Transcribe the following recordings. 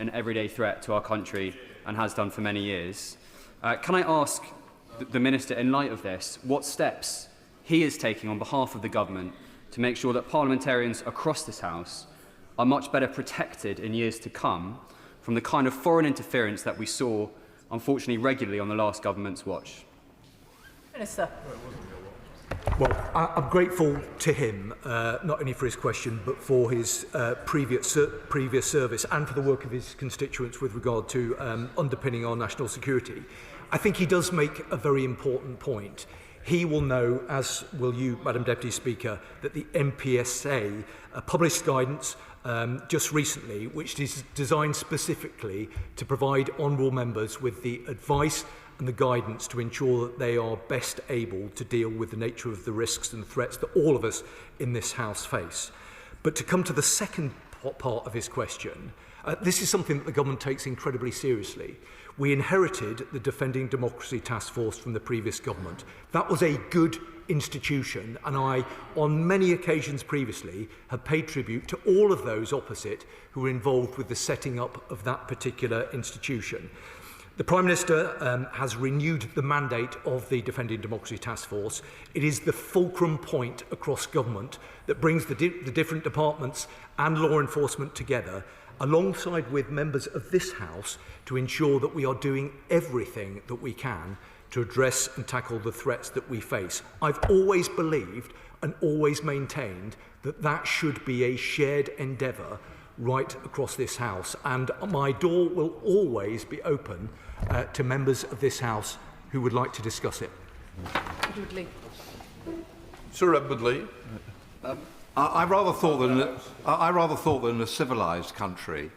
an everyday threat to our country and has done for many years. Can I ask the Minister, in light of this, what steps he is taking on behalf of the government to make sure that parliamentarians across this House are much better protected in years to come from the kind of foreign interference that we saw, unfortunately, regularly on the last government's watch? Minister. Well, I'm grateful to him, not only for his question, but for his previous service and for the work of his constituents with regard to underpinning our national security. I think he does make a very important point. He will know, as will you, Madam Deputy Speaker, that the MPSA published guidance just recently, which is designed specifically to provide honourable members with the advice and the guidance to ensure that they are best able to deal with the nature of the risks and threats that all of us in this House face. But to come to the second part of his question, this is something that the government takes incredibly seriously. We inherited the Defending Democracy Task Force from the previous government. That was a good institution, and I, on many occasions previously, have paid tribute to all of those opposite who were involved with the setting up of that particular institution. The Prime Minister has renewed the mandate of the Defending Democracy Task Force. It is the fulcrum point across government that brings the different departments and law enforcement together, alongside with members of this House, to ensure that we are doing everything that we can to address and tackle the threats that we face. I've always believed and always maintained that that should be a shared endeavour right across this House, and my door will always be open to members of this House who would like to discuss it. Sir Edmundley. I rather thought that in a civilised country,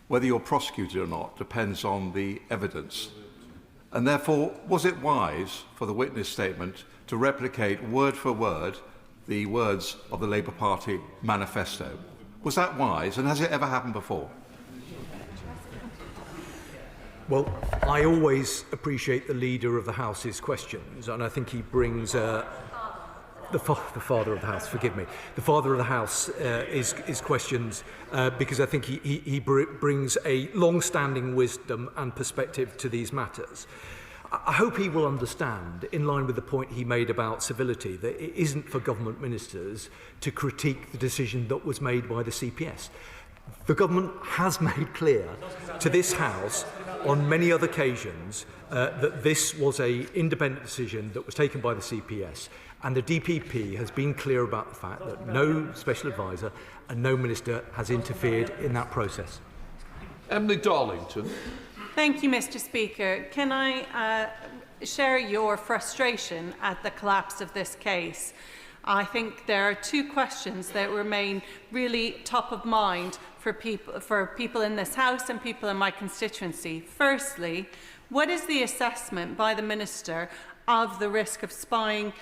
whether you're prosecuted or not depends on the evidence. And therefore, was it wise for the witness statement to replicate word for word the words of the Labour Party manifesto? Was that wise, and has it ever happened before? Well, I always appreciate the Leader of the House's questions, and I think he brings the Father of the House, forgive me, the Father of the House is questions because I think he brings a long-standing wisdom and perspective to these matters. I hope he will understand, in line with the point he made about civility, that it isn't for government ministers to critique the decision that was made by the CPS. The government has made clear to this House on many other occasions that this was an independent decision that was taken by the CPS, and the DPP has been clear about the fact that no special advisor and no minister has interfered in that process. Emily Darlington. Thank you, Mr. Speaker. Can I share your frustration at the collapse of this case? I think there are two questions that remain really top of mind for people in this House and people in my constituency. Firstly, what is the assessment by the Minister of the risk of spying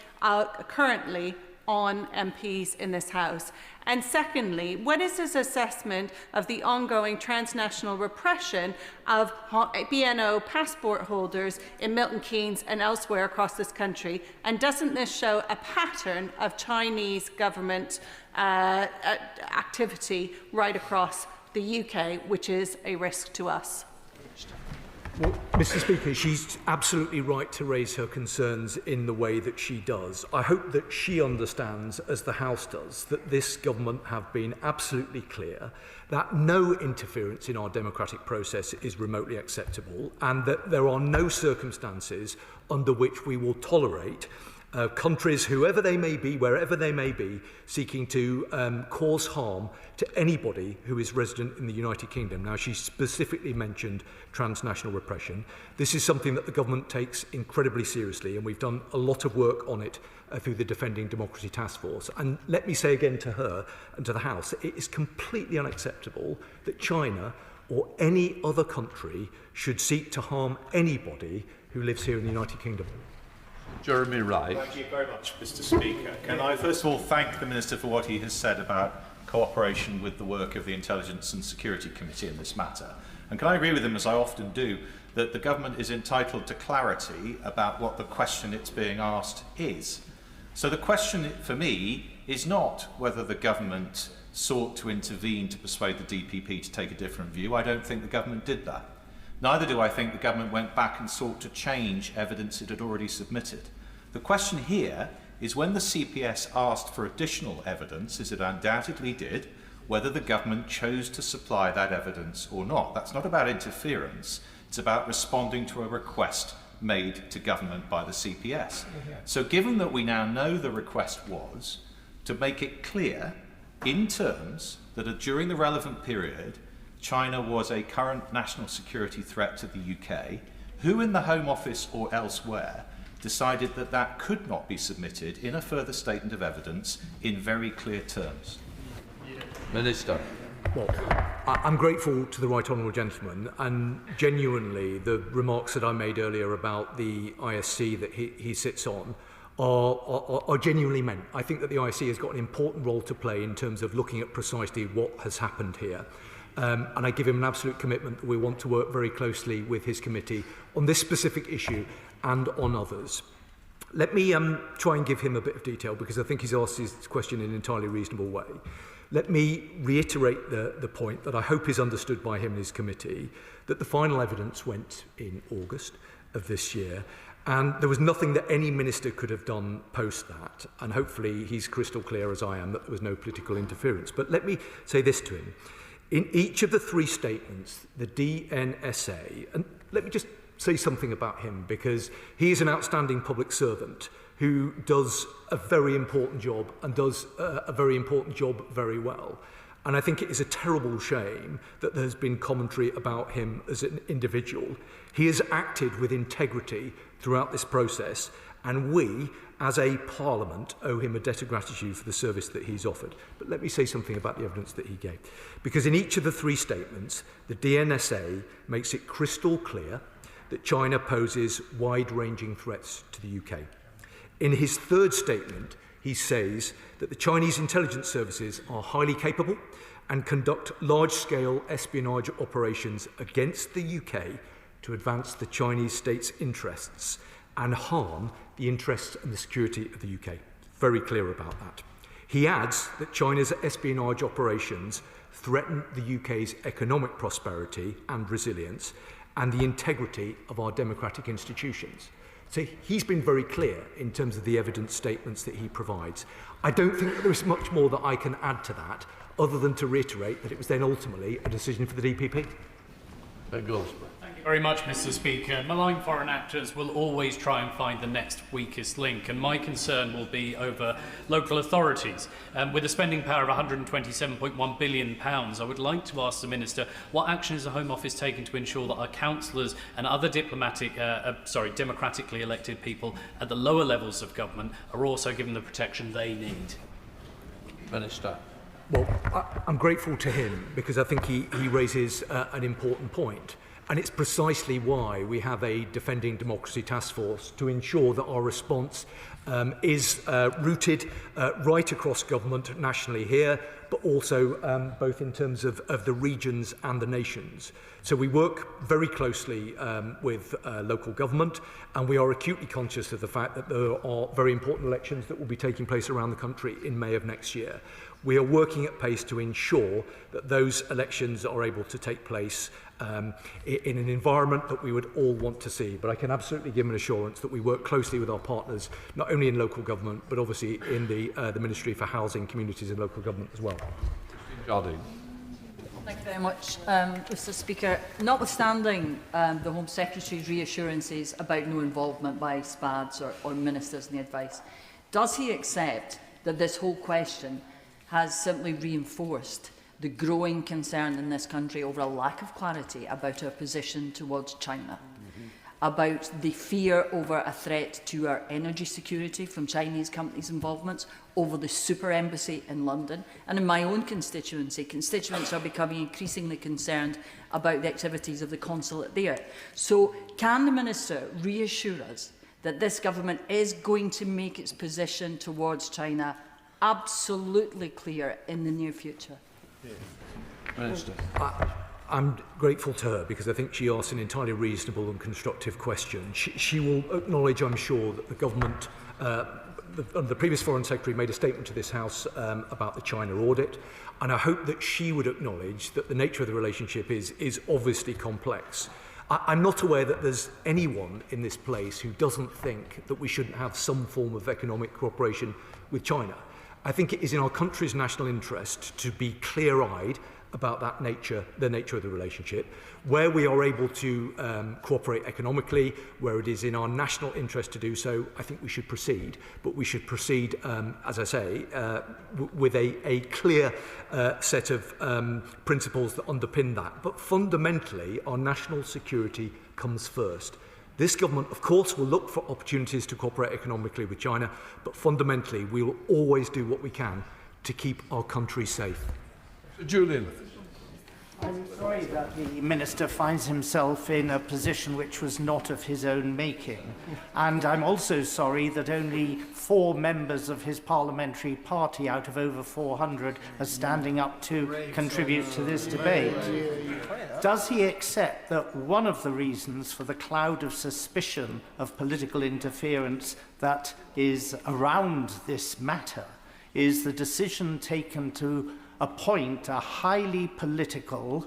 currently on MPs in this House? And secondly, what is his assessment of the ongoing transnational repression of BNO passport holders in Milton Keynes and elsewhere across this country? And doesn't this show a pattern of Chinese government activity right across the UK, which is a risk to us? Well, Mr. Speaker, she's absolutely right to raise her concerns in the way that she does. I hope that she understands, as the House does, that this government have been absolutely clear that no interference in our democratic process is remotely acceptable, and that there are no circumstances under which we will tolerate countries, whoever they may be, wherever they may be, seeking to cause harm to anybody who is resident in the United Kingdom. Now, she specifically mentioned transnational repression. This is something that the government takes incredibly seriously, and we've done a lot of work on it through the Defending Democracy Task Force. And let me say again to her and to the House, it is completely unacceptable that China or any other country should seek to harm anybody who lives here in the United Kingdom. Jeremy Wright. Thank you very much, Mr. Speaker. Can I first of all thank the Minister for what he has said about cooperation with the work of the Intelligence and Security Committee in this matter. And can I agree with him, as I often do, that the government is entitled to clarity about what the question it's being asked is. So the question for me is not whether the government sought to intervene to persuade the DPP to take a different view. I don't think the government did that. Neither do I think the government went back and sought to change evidence it had already submitted. The question here is when the CPS asked for additional evidence, as it undoubtedly did, whether the government chose to supply that evidence or not. That's not about interference, it's about responding to a request made to government by the CPS. So given that we now know the request was to make it clear in terms that during the relevant period, China was a current national security threat to the UK, who in the Home Office or elsewhere decided that that could not be submitted in a further statement of evidence in very clear terms? Minister. Well, I'm grateful to the right honourable gentleman, and genuinely the remarks that I made earlier about the ISC that he sits on are genuinely meant. I think that the ISC has got an important role to play in terms of looking at precisely what has happened here. And I give him an absolute commitment that we want to work very closely with his committee on this specific issue and on others. Let me try and give him a bit of detail because I think he's asked his question in an entirely reasonable way. Let me reiterate the point that I hope is understood by him and his committee, that the final evidence went in August of this year, and there was nothing that any minister could have done post that, and hopefully he's crystal clear as I am that there was no political interference. But let me say this to him. In each of the three statements, the DNSA, and let me just say something about him because he is an outstanding public servant who does a very important job and does a very important job very well. And I think it is a terrible shame that there's been commentary about him as an individual. He has acted with integrity throughout this process, and we, as a parliament, owe him a debt of gratitude for the service that he's offered. But let me say something about the evidence that he gave. Because in each of the three statements, the DNSA makes it crystal clear that China poses wide-ranging threats to the UK. In his third statement, he says that the Chinese intelligence services are highly capable and conduct large-scale espionage operations against the UK to advance the Chinese state's interests and harm the interests and the security of the UK. Very clear about that. He adds that China's espionage operations threaten the UK's economic prosperity and resilience and the integrity of our democratic institutions. So he's been very clear in terms of the evidence statements that he provides. I don't think that there is much more that I can add to that other than to reiterate that it was then ultimately a decision for the DPP. Thank you very much, Mr. Speaker. Malign foreign actors will always try and find the next weakest link, and my concern will be over local authorities. With a spending power of £127.1 billion, I would like to ask the Minister what action is the Home Office taking to ensure that our councillors and other democratically elected people at the lower levels of government are also given the protection they need? Minister. Well, I'm grateful to him because I think he raises an important point. And it's precisely why we have a Defending Democracy Task Force to ensure that our response is rooted right across government nationally here, but also both in terms of the regions and the nations. So we work very closely with local government, and we are acutely conscious of the fact that there are very important elections that will be taking place around the country in May of next year. We are working at pace to ensure that those elections are able to take place in an environment that we would all want to see. But I can absolutely give an assurance that we work closely with our partners, not only in local government, but obviously in the Ministry for Housing, Communities and Local Government as well. Jardine. Thank you very much, Mr. Speaker. Notwithstanding the Home Secretary's reassurances about no involvement by SPADs or ministers in the advice, does he accept that this whole question has simply reinforced the growing concern in this country over a lack of clarity about our position towards China, about the fear over a threat to our energy security from Chinese companies' involvements, over the super embassy in London, and in my own constituency, constituents are becoming increasingly concerned about the activities of the consulate there. So can the Minister reassure us that this government is going to make its position towards China absolutely clear in the near future? Minister. I'm grateful to her because I think she asked an entirely reasonable and constructive question. She will acknowledge, I'm sure, that the government the previous Foreign Secretary made a statement to this House about the China audit, and I hope that she would acknowledge that the nature of the relationship is obviously complex. I'm not aware that there's anyone in this place who doesn't think that we shouldn't have some form of economic cooperation with China. I think it is in our country's national interest to be clear-eyed about the nature of the relationship. Where we are able to cooperate economically, where it is in our national interest to do so, I think we should proceed. But we should proceed, as I say, with a clear set of principles that underpin that. But fundamentally, our national security comes first. This government, of course, will look for opportunities to cooperate economically with China, but fundamentally, we will always do what we can to keep our country safe. Julian. I'm sorry that the Minister finds himself in a position which was not of his own making. And I'm also sorry that only 4 members of his parliamentary party out of over 400 are standing up to contribute to this debate. Does he accept that one of the reasons for the cloud of suspicion of political interference that is around this matter is the decision taken to appoint a highly political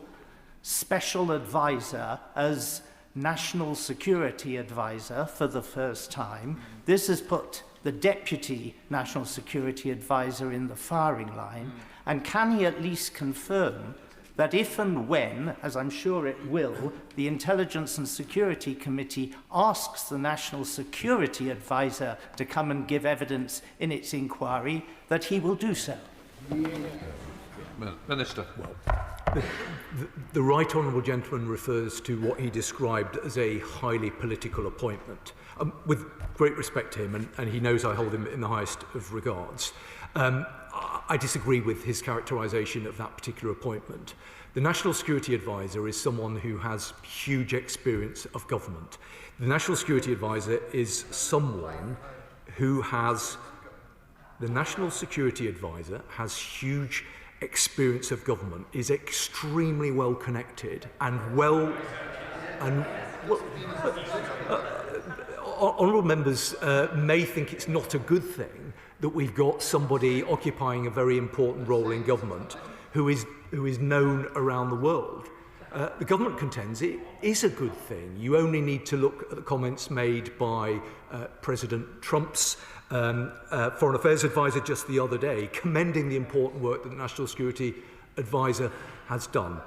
special advisor as national security advisor for the first time? This has put the deputy national security advisor in the firing line. And can he at least confirm that if and when, as I'm sure it will, the Intelligence and Security Committee asks the National Security Advisor to come and give evidence in its inquiry, that he will do so? Minister. Well, the right honourable gentleman refers to what he described as a highly political appointment. With great respect to him, and he knows I hold him in the highest of regards, I disagree with his characterisation of that particular appointment. The National Security Advisor is someone who has huge experience of government. The National Security Advisor is someone who has... The National Security Advisor has huge experience of government, is extremely well connected and honourable members may think it's not a good thing that we've got somebody occupying a very important role in government who is known around the world. The government contends it is a good thing. You only need to look at the comments made by President Trump's Foreign Affairs Advisor just the other day, commending the important work that the National Security Advisor has done.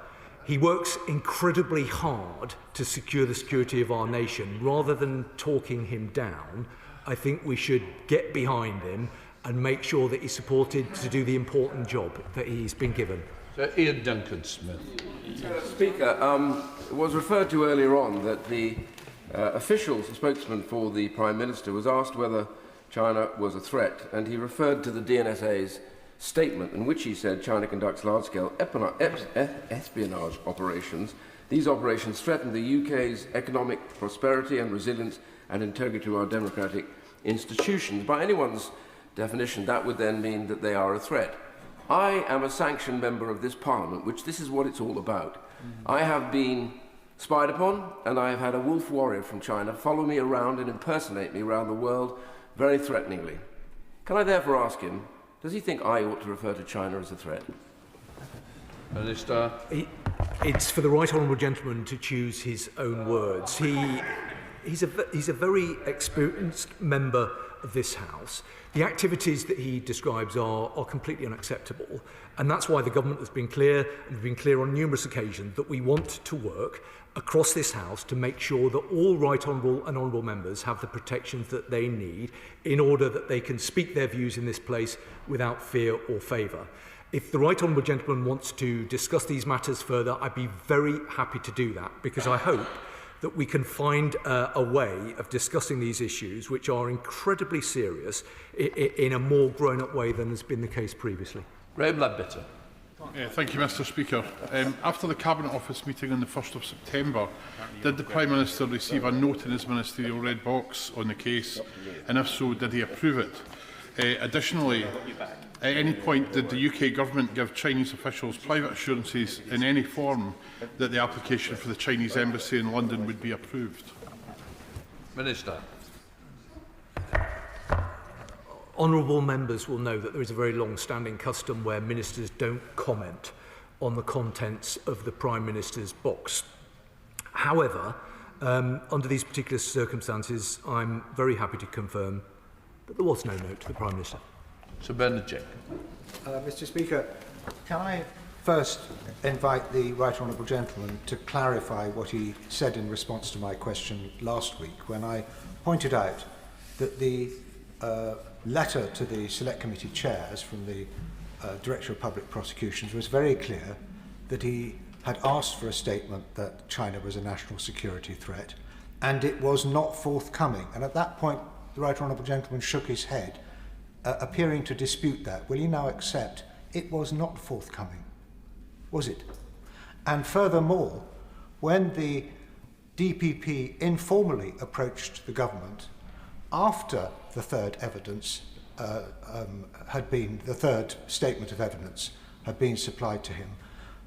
He works incredibly hard to secure the security of our nation. Rather than talking him down, I think we should get behind him and make sure that he's supported to do the important job that he's been given. Sir Ian Duncan-Smith. Speaker, it was referred to earlier on that the official spokesman for the Prime Minister was asked whether China was a threat, and he referred to the DNSA's statement in which he said China conducts large-scale espionage operations. These operations threaten the UK's economic prosperity and resilience and integrity of our democratic institutions. By anyone's definition, that would then mean that they are a threat. I am a sanctioned member of this Parliament, which this is what it's all about. I have been spied upon, and I have had a wolf warrior from China follow me around and impersonate me around the world very threateningly. Can I therefore ask him, does he think I ought to refer to China as a threat? Minister. It's for the right honourable gentleman to choose his own words. He's a very experienced member of this House. The activities that he describes are completely unacceptable, and that's why the government has been clear, and we've been clear on numerous occasions, that we want to work across this House to make sure that all right honourable and honourable members have the protections that they need in order that they can speak their views in this place without fear or favour. If the right honourable gentleman wants to discuss these matters further, I'd be very happy to do that, because I hope that we can find a way of discussing these issues, which are incredibly serious, in a more grown-up way than has been the case previously. Graham Ledbetter. Thank you, Mr Speaker. After the Cabinet Office meeting on the 1st of September, did the Prime Minister receive a note in his ministerial red box on the case, and if so, did he approve it? Additionally, at any point did the UK Government give Chinese officials private assurances in any form that the application for the Chinese Embassy in London would be approved? Minister. Honourable members will know that there is a very long-standing custom where ministers don't comment on the contents of the Prime Minister's box. However, under these particular circumstances, I'm very happy to confirm that there was no note to the Prime Minister. Sir Benedict. Mr. Speaker, can I first invite the Right Honourable Gentleman to clarify what he said in response to my question last week when I pointed out that the letter to the Select Committee chairs from the Director of Public Prosecutions was very clear that he had asked for a statement that China was a national security threat, and it was not forthcoming. And at that point, the Right Honourable Gentleman shook his head, appearing to dispute that. Will he now accept it was not forthcoming? Was it? And furthermore, when the DPP informally approached the government after the third evidence the third statement of evidence had been supplied to him,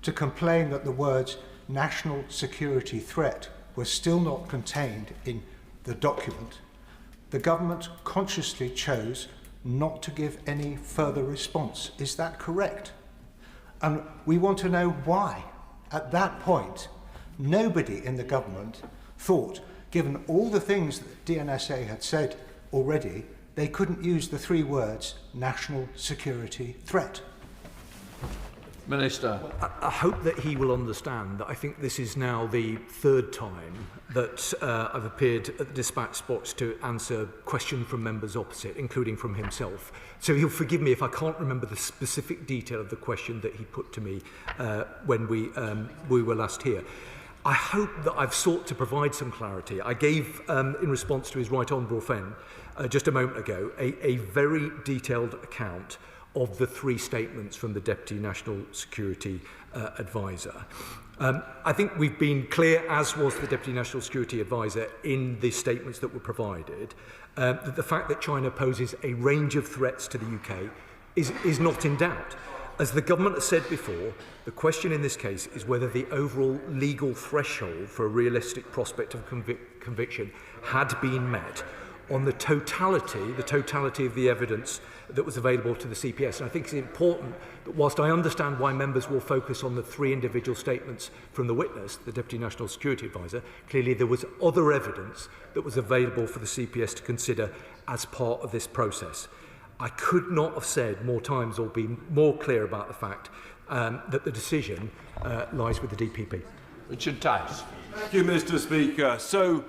to complain that the words national security threat were still not contained in the document, the government consciously chose not to give any further response. Is that correct? And we want to know why. At that point, nobody in the government thought, given all the things that DNSA had said already, they couldn't use the three words national security threat. Minister. I hope that he will understand that I think this is now the third time that I've appeared at the dispatch box to answer questions from members opposite, including from himself. So he'll forgive me if I can't remember the specific detail of the question that he put to me when we were last here. I hope that I've sought to provide some clarity. I gave, in response to his Right Honourable friend just a moment ago, a very detailed account of the three statements from the Deputy National Security Advisor. I think we've been clear, as was the Deputy National Security Advisor, in the statements that were provided, that the fact that China poses a range of threats to the UK is not in doubt. As the government has said before, the question in this case is whether the overall legal threshold for a realistic prospect of conviction had been met on the totality of the evidence that was available to the CPS. And I think it's important that whilst I understand why members will focus on the three individual statements from the witness, the Deputy National Security Advisor, clearly there was other evidence that was available for the CPS to consider as part of this process. I could not have said more times or been more clear about the fact that the decision lies with the DPP. Richard Tice. Thank you, Mr. Speaker. So,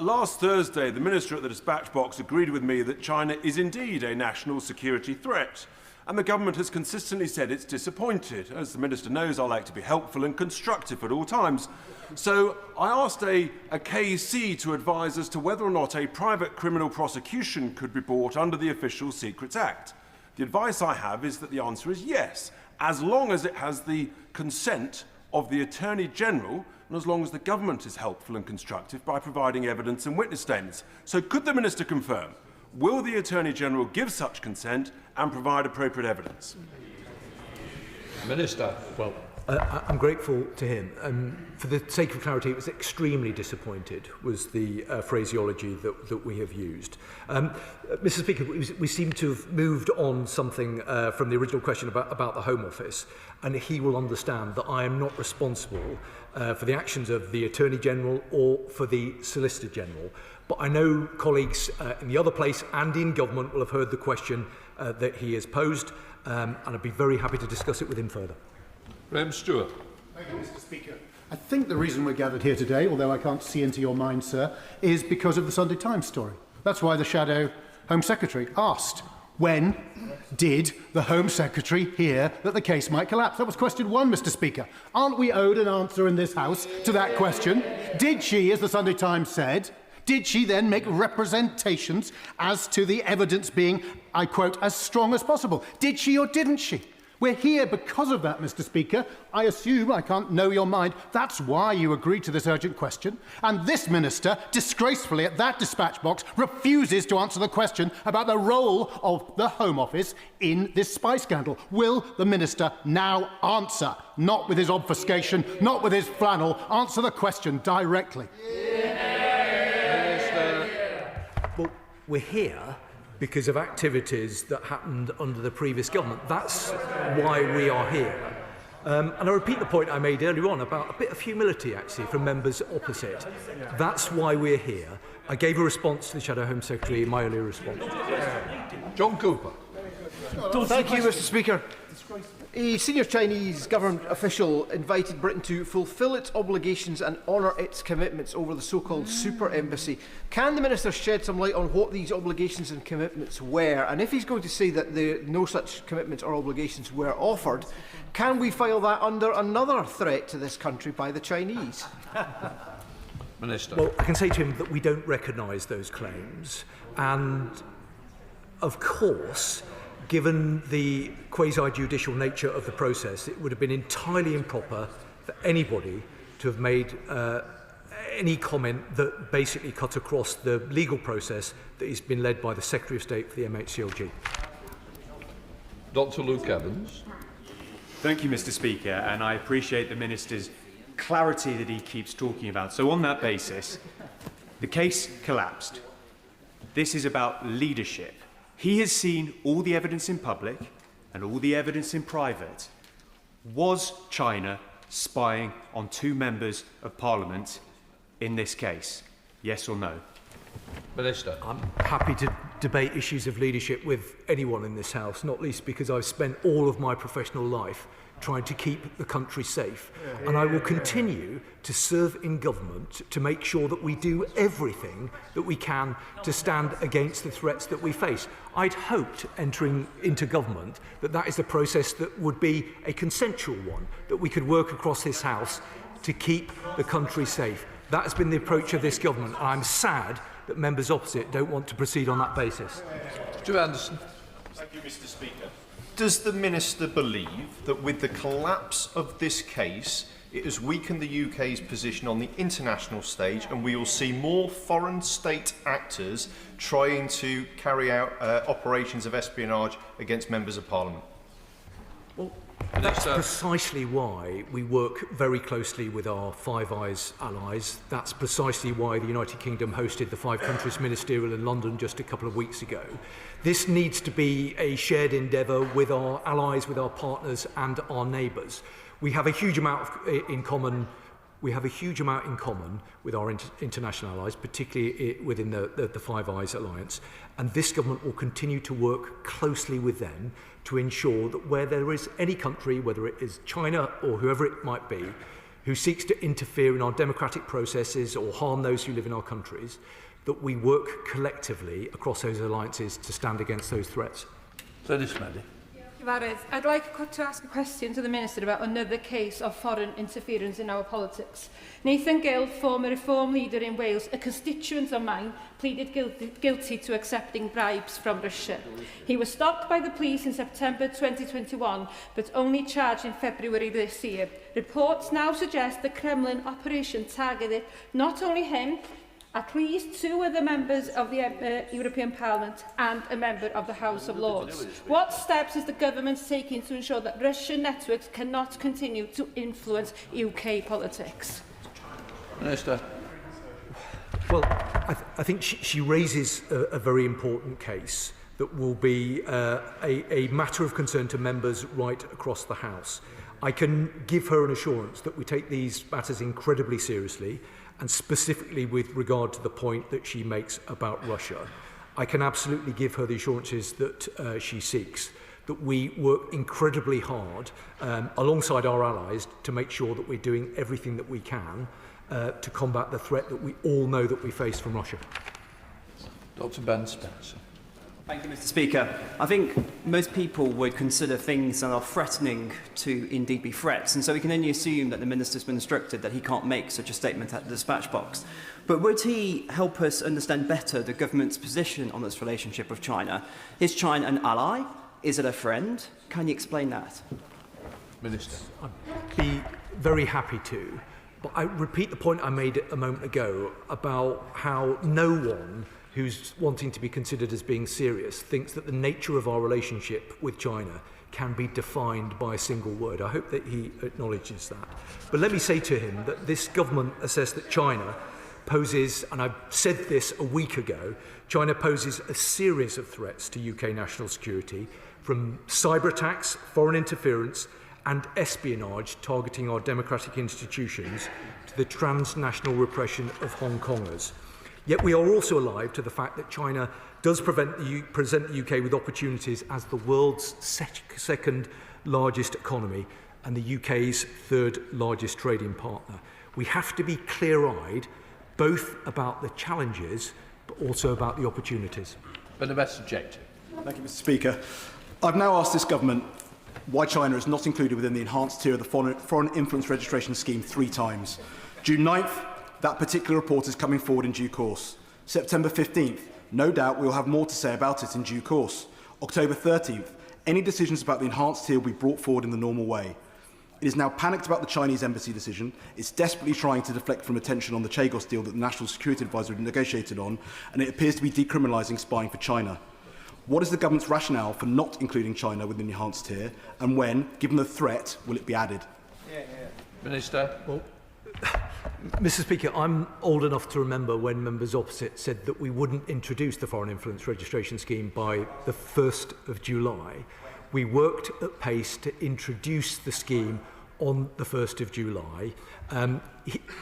last Thursday, the Minister at the dispatch box agreed with me that China is indeed a national security threat. And the government has consistently said it's disappointed. As the Minister knows, I like to be helpful and constructive at all times. So I asked a KC to advise as to whether or not a private criminal prosecution could be brought under the Official Secrets Act. The advice I have is that the answer is yes, as long as it has the consent of the Attorney General and as long as the government is helpful and constructive by providing evidence and witness statements. So could the Minister confirm, will the Attorney General give such consent and provide appropriate evidence? Minister. Well, I'm grateful to him. For the sake of clarity, it was extremely disappointed, was the phraseology that we have used. Mr. Speaker, we seem to have moved on something from the original question about the Home Office, and he will understand that I am not responsible for the actions of the Attorney General or for the Solicitor General. But I know colleagues in the other place and in government will have heard the question that he has posed, and I'd be very happy to discuss it with him further. Graham Stewart. Thank you, Mr. Speaker. I think the reason we're gathered here today, although I can't see into your mind, sir, is because of the Sunday Times story. That's why the Shadow Home Secretary asked, when did the Home Secretary hear that the case might collapse? That was question one, Mr. Speaker. Aren't we owed an answer in this House to that question? Did she, as the Sunday Times said, did she then make representations as to the evidence being, I quote, as strong as possible? Did she or didn't she? We're here because of that, Mr. Speaker. I assume, I can't know your mind, that's why you agreed to this urgent question. And this Minister, disgracefully at that dispatch box, refuses to answer the question about the role of the Home Office in this spy scandal. Will the Minister now answer? Not with his obfuscation, not with his flannel. Answer the question directly. Well, we're here because of activities that happened under the previous government. That's why we are here. And I repeat the point I made earlier on about a bit of humility, actually, from members opposite. That's why we're here. I gave a response to the Shadow Home Secretary in my earlier response. John Cooper. Thank you, Mr. Speaker. A senior Chinese government official invited Britain to fulfil its obligations and honour its commitments over the so-called super embassy. Can the Minister shed some light on what these obligations and commitments were? And if he's going to say that no such commitments or obligations were offered, can we file that under another threat to this country by the Chinese? Minister. Well, I can say to him that we don't recognise those claims. And, of course, given the quasi-judicial nature of the process, it would have been entirely improper for anybody to have made any comment that basically cut across the legal process that has been led by the Secretary of State for the MHCLG. Dr. Luke Evans. Thank you, Mr. Speaker, and I appreciate the Minister's clarity that he keeps talking about. So on that basis, the case collapsed. This is about leadership. He has seen all the evidence in public and all the evidence in private. Was China spying on 2 members of Parliament in this case? Yes or no? Minister. I'm happy to debate issues of leadership with anyone in this House, not least because I've spent all of my professional life trying to keep the country safe. And I will continue to serve in government to make sure that we do everything that we can to stand against the threats that we face. I'd hoped entering into government that is a process that would be a consensual one, that we could work across this House to keep the country safe. That has been the approach of this government. And I'm sad that members opposite don't want to proceed on that basis. Mr. Anderson. Thank you, Mr. Speaker. Does the Minister believe that with the collapse of this case, it has weakened the UK's position on the international stage and we will see more foreign state actors trying to carry out operations of espionage against members of Parliament? Well, that's precisely why we work very closely with our Five Eyes allies. That's precisely why the United Kingdom hosted the 5 countries ministerial in London just a couple of weeks ago. This needs to be a shared endeavour with our allies, with our partners and our neighbours. We have a huge amount in common. We have a huge amount in common with our international allies, particularly within the Five Eyes alliance. And this government will continue to work closely with them to ensure that where there is any country, whether it is China or whoever it might be, who seeks to interfere in our democratic processes or harm those who live in our countries, that we work collectively across those alliances to stand against those threats. I'd like to ask a question to the Minister about another case of foreign interference in our politics. Nathan Gill, former Reform leader in Wales, a constituent of mine, pleaded guilty to accepting bribes from Russia. He was stopped by the police in September 2021, but only charged in February this year. Reports now suggest the Kremlin operation targeted not only him, at least 2 other members of the European Parliament and a member of the House of Lords. What steps is the government taking to ensure that Russian networks cannot continue to influence UK politics? Minister. Well, I think she raises a very important case that will be a matter of concern to members right across the House. I can give her an assurance that we take these matters incredibly seriously, and specifically with regard to the point that she makes about Russia. I can absolutely give her the assurances that she seeks, that we work incredibly hard alongside our allies to make sure that we're doing everything that we can to combat the threat that we all know that we face from Russia. Dr. Ben Spencer. Thank you, Mr. Speaker. I think most people would consider things that are threatening to indeed be threats, and so we can only assume that the Minister's been instructed that he can't make such a statement at the dispatch box. But would he help us understand better the government's position on this relationship with China? Is China an ally? Is it a friend? Can you explain that? Minister. I'd be very happy to, but I repeat the point I made a moment ago about how no one who's wanting to be considered as being serious thinks that the nature of our relationship with China can be defined by a single word. I hope that he acknowledges that. But let me say to him that this government assessed that China poses, and I said this a week ago, China poses a series of threats to UK national security, from cyber attacks, foreign interference and espionage targeting our democratic institutions to the transnational repression of Hong Kongers. Yet we are also alive to the fact that China does present the UK with opportunities as the world's second largest economy and the UK's third largest trading partner. We have to be clear-eyed both about the challenges but also about the opportunities. But the best objective. Thank you, Mr. Speaker. I've now asked this government why China is not included within the enhanced tier of the Foreign Influence Registration Scheme 3 times. June 9th, that particular report is coming forward in due course. September 15th, no doubt we will have more to say about it in due course. October 13th, any decisions about the enhanced tier will be brought forward in the normal way. It is now panicked about the Chinese embassy decision. It's desperately trying to deflect from attention on the Chagos deal that the National Security Advisor had negotiated on, and it appears to be decriminalising spying for China. What is the government's rationale for not including China within the enhanced tier, and when, given the threat, will it be added? Minister. Well, Mr. Speaker, I'm old enough to remember when members opposite said that we wouldn't introduce the Foreign Influence Registration Scheme by the 1st of July. We worked at pace to introduce the scheme on the 1st of July.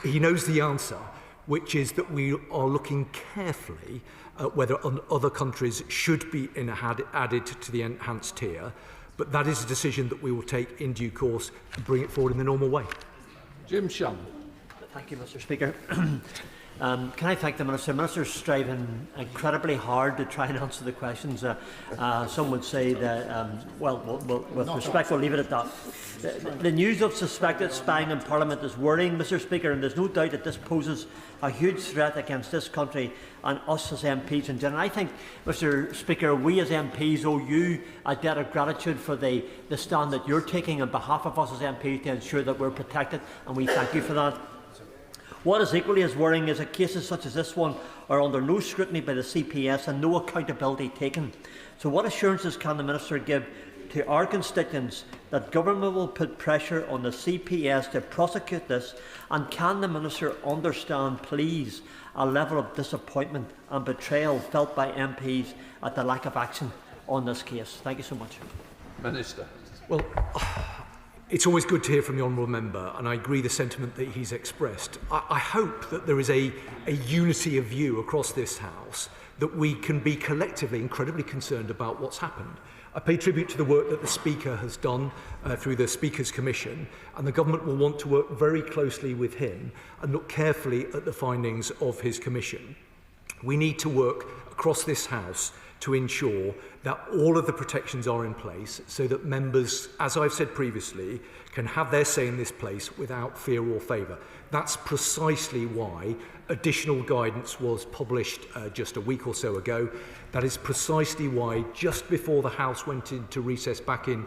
He knows the answer, which is that we are looking carefully at whether other countries should be added to the enhanced tier, but that is a decision that we will take in due course and bring it forward in the normal way. Jim Shum. Thank you, Mr. Speaker. Can I thank the Minister? The Minister is striving incredibly hard to try and answer the questions. Some would say that, with respect, we'll leave it at that. The news of suspected spying in Parliament is worrying, Mr. Speaker, and there's no doubt that this poses a huge threat against this country and us as MPs in general. I think, Mr. Speaker, we as MPs owe you a debt of gratitude for the stand that you're taking on behalf of us as MPs to ensure that we're protected, and we thank you for that. What is equally as worrying is that cases such as this one are under no scrutiny by the CPS and no accountability taken. So what assurances can the Minister give to our constituents that government will put pressure on the CPS to prosecute this, and can the Minister understand, please, a level of disappointment and betrayal felt by MPs at the lack of action on this case? Thank you so much. Minister. Well, it's always good to hear from the Honourable Member, and I agree the sentiment that he's expressed. I hope that there is a unity of view across this House, that we can be collectively incredibly concerned about what's happened. I pay tribute to the work that the Speaker has done through the Speaker's Commission, and the Government will want to work very closely with him and look carefully at the findings of his Commission. We need to work across this House to ensure that all of the protections are in place so that members, as I've said previously, can have their say in this place without fear or favour. That's precisely why additional guidance was published just a week or so ago. That is precisely why, just before the House went into recess back in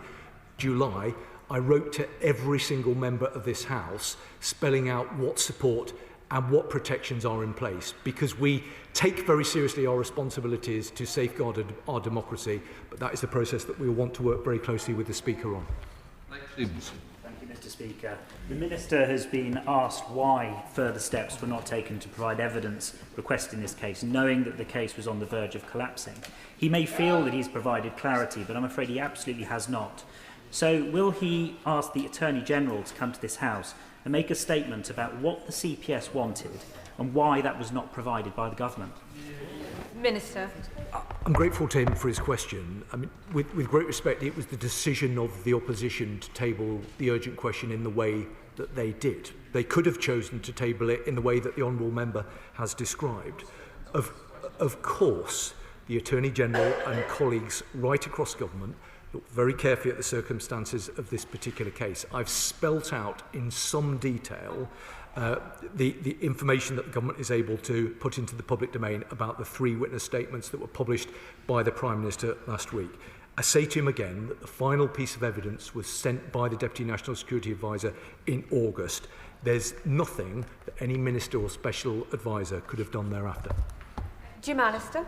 July, I wrote to every single member of this House spelling out what support and what protections are in place, because we take very seriously our responsibilities to safeguard our democracy, but that is the process that we will want to work very closely with the Speaker on. Thank you, Mr. Speaker. The Minister has been asked why further steps were not taken to provide evidence requested in this case, knowing that the case was on the verge of collapsing. He may feel that he's provided clarity, but I'm afraid he absolutely has not. So will he ask the Attorney-General to come to this House and make a statement about what the CPS wanted and why that was not provided by the government? Minister. I'm grateful to him for his question. I mean, with great respect, it was the decision of the opposition to table the urgent question in the way that they did. They could have chosen to table it in the way that the Honourable Member has described. Of course, the Attorney-General and colleagues right across government look very carefully at the circumstances of this particular case. I've spelt out in some detail the information that the government is able to put into the public domain about the 3 witness statements that were published by the Prime Minister last week. I say to him again that the final piece of evidence was sent by the Deputy National Security Advisor in August. There's nothing that any Minister or Special Advisor could have done thereafter. Minister.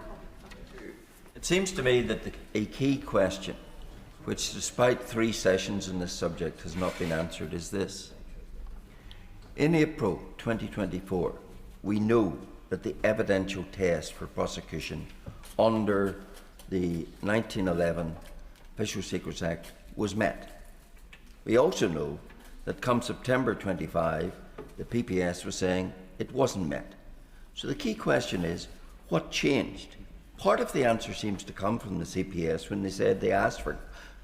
It seems to me that a key question, which despite 3 sessions on this subject has not been answered, is this. In April 2024, we know that the evidential test for prosecution under the 1911 Official Secrets Act was met. We also know that come September 25, the PPS was saying it wasn't met. So the key question is, what changed? Part of the answer seems to come from the CPS when they said they asked for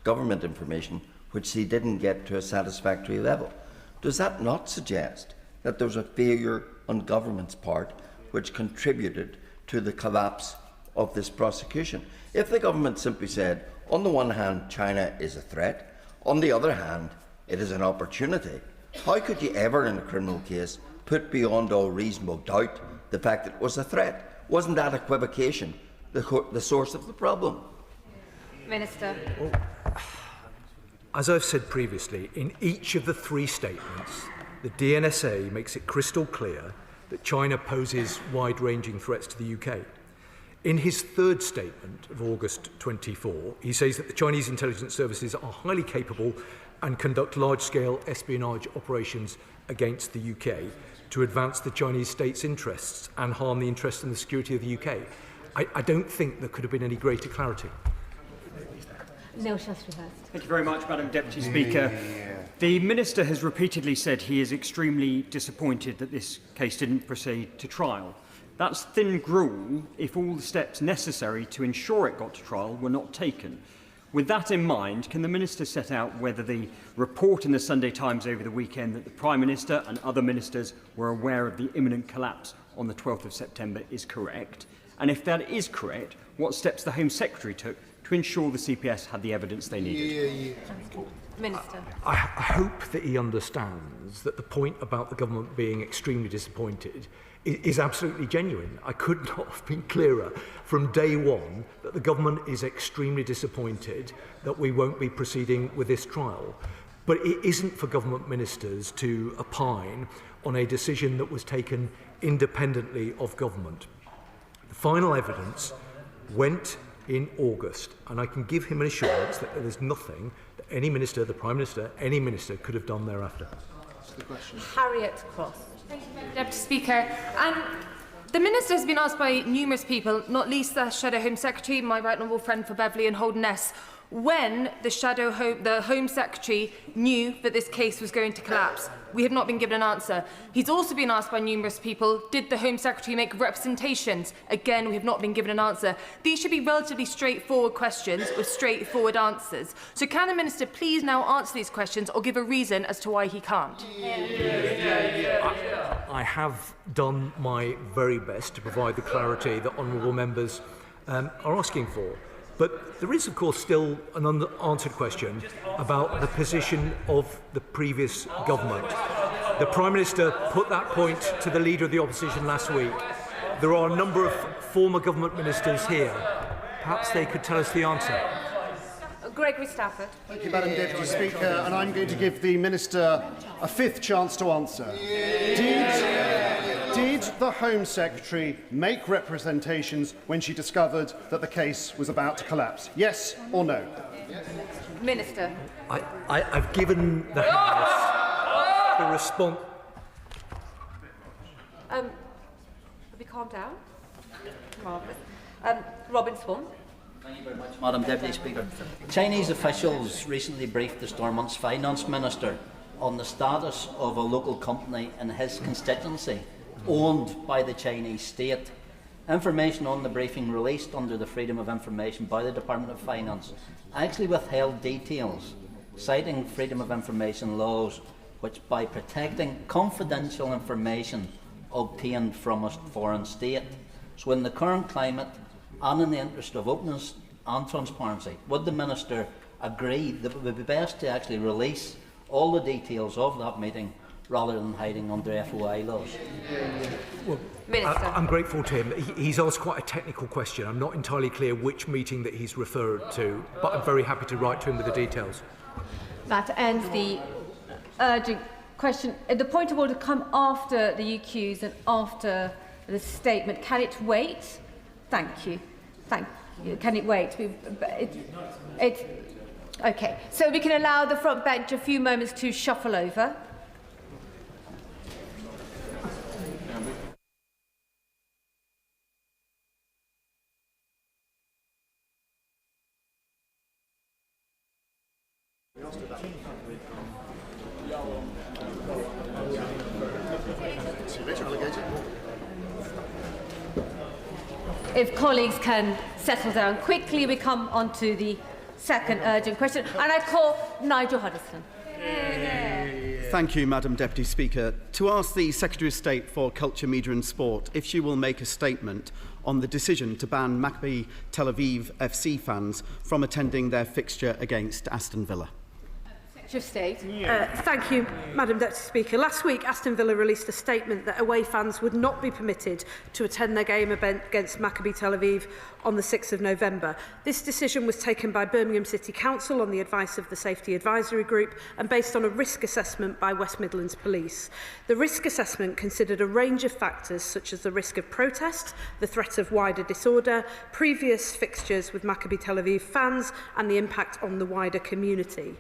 government information which they didn't get to a satisfactory level. Does that not suggest that there was a failure on government's part which contributed to the collapse of this prosecution? If the government simply said, on the one hand, China is a threat, on the other hand, it is an opportunity, how could you ever in a criminal case put beyond all reasonable doubt the fact that it was a threat? Wasn't that equivocation the source of the problem? Minister. As I've said previously, in each of the three statements, the DNSA makes it crystal clear that China poses wide-ranging threats to the UK. In his third statement of August 24, he says that the Chinese intelligence services are highly capable and conduct large-scale espionage operations against the UK to advance the Chinese state's interests and harm the interests and the security of the UK. I don't think there could have been any greater clarity. Neil Chesterhurst. Thank you very much, Madam Deputy Speaker. The Minister has repeatedly said he is extremely disappointed that this case didn't proceed to trial. That's thin gruel if all the steps necessary to ensure it got to trial were not taken. With that in mind, can the Minister set out whether the report in the Sunday Times over the weekend that the Prime Minister and other ministers were aware of the imminent collapse on the 12th of September is correct? And if that is correct, what steps the Home Secretary took to ensure the CPS had the evidence they needed? Minister. I hope that he understands that the point about the government being extremely disappointed is absolutely genuine. I could not have been clearer from day one that the government is extremely disappointed that we won't be proceeding with this trial. But it isn't for government ministers to opine on a decision that was taken independently of government. The final evidence went in August, and I can give him an assurance that there's nothing that any minister, the Prime Minister, any minister could have done thereafter. That's the question. Harriet Cross. Thank you, Deputy Speaker. The Minister has been asked by numerous people, not least the Shadow Home Secretary, my right honourable friend for Beverley and Holderness, when the Home Secretary knew that this case was going to collapse. We have not been given an answer. He's also been asked by numerous people, did the Home Secretary make representations? Again, we have not been given an answer. These should be relatively straightforward questions with straightforward answers. So can the Minister please now answer these questions or give a reason as to why he can't? I have done my very best to provide the clarity that honourable members are asking for. But there is, of course, still an unanswered question about the position of the previous government. The Prime Minister put that point to the Leader of the Opposition last week. There are a number of former government ministers here. Perhaps they could tell us the answer. Gregory Stafford. Thank you, Madam Deputy Speaker, and I'm going to give the Minister a fifth chance to answer. Did the Home Secretary make representations when she discovered that the case was about to collapse? Yes or no? Minister. I've given the House the response. Have we calmed down? Marvellous. Robin Swan. Thank you very much, Madam Deputy Speaker. Chinese officials recently briefed the Stormont's Finance Minister on the status of a local company in his constituency owned by the Chinese state. Information on the briefing released under the Freedom of Information by the Department of Finance actually withheld details, citing Freedom of Information laws which, by protecting confidential information obtained from a foreign state. So in the current climate and in the interest of openness and transparency, would the Minister agree that it would be best to actually release all the details of that meeting rather than hiding under FOI laws? Well, I'm grateful to him. He's asked quite a technical question. I'm not entirely clear which meeting that he's referred to, but I'm very happy to write to him with the details. That ends the urgent question. The point of order come after the UQs and after the statement. Can it wait? Thank you. Thank you. Can it wait? Okay. So we can allow the front bench a few moments to shuffle over. If colleagues can settle down quickly, we come on to the second urgent question, and I call Nigel Huddleston. Thank you, Madam Deputy Speaker. To ask the Secretary of State for Culture, Media and Sport if she will make a statement on the decision to ban Maccabi Tel Aviv FC fans from attending their fixture against Aston Villa. Secretary of State. Thank you, Madam Deputy Speaker. Last week, Aston Villa released a statement that away fans would not be permitted to attend their game against Maccabi Tel Aviv on the 6th of November. This decision was taken by Birmingham City Council on the advice of the Safety Advisory Group and based on a risk assessment by West Midlands Police. The risk assessment considered a range of factors such as the risk of protest, the threat of wider disorder, previous fixtures with Maccabi Tel Aviv fans and the impact on the wider community.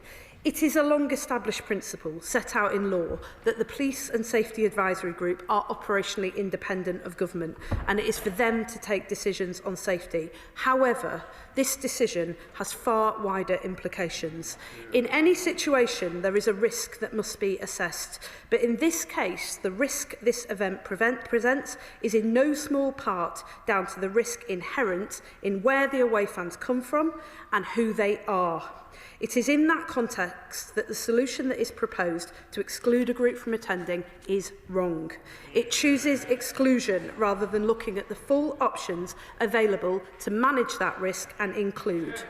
It is a long-established principle set out in law that the Police and Safety Advisory Group are operationally independent of government and it is for them to take decisions on safety. However, this decision has far wider implications. In any situation, there is a risk that must be assessed, but in this case, the risk this event presents is in no small part down to the risk inherent in where the away fans come from and who they are. It is in that context that the solution that is proposed to exclude a group from attending is wrong. It chooses exclusion rather than looking at the full options available to manage that risk and include.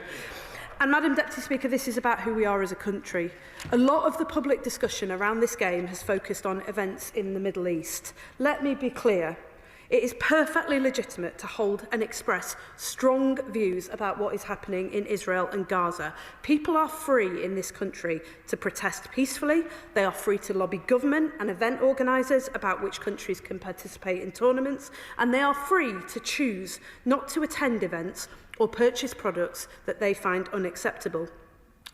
And Madam Deputy Speaker, this is about who we are as a country. A lot of the public discussion around this game has focused on events in the Middle East. Let me be clear. It is perfectly legitimate to hold and express strong views about what is happening in Israel and Gaza. People are free in this country to protest peacefully. They are free to lobby government and event organisers about which countries can participate in tournaments. And they are free to choose not to attend events or purchase products that they find unacceptable.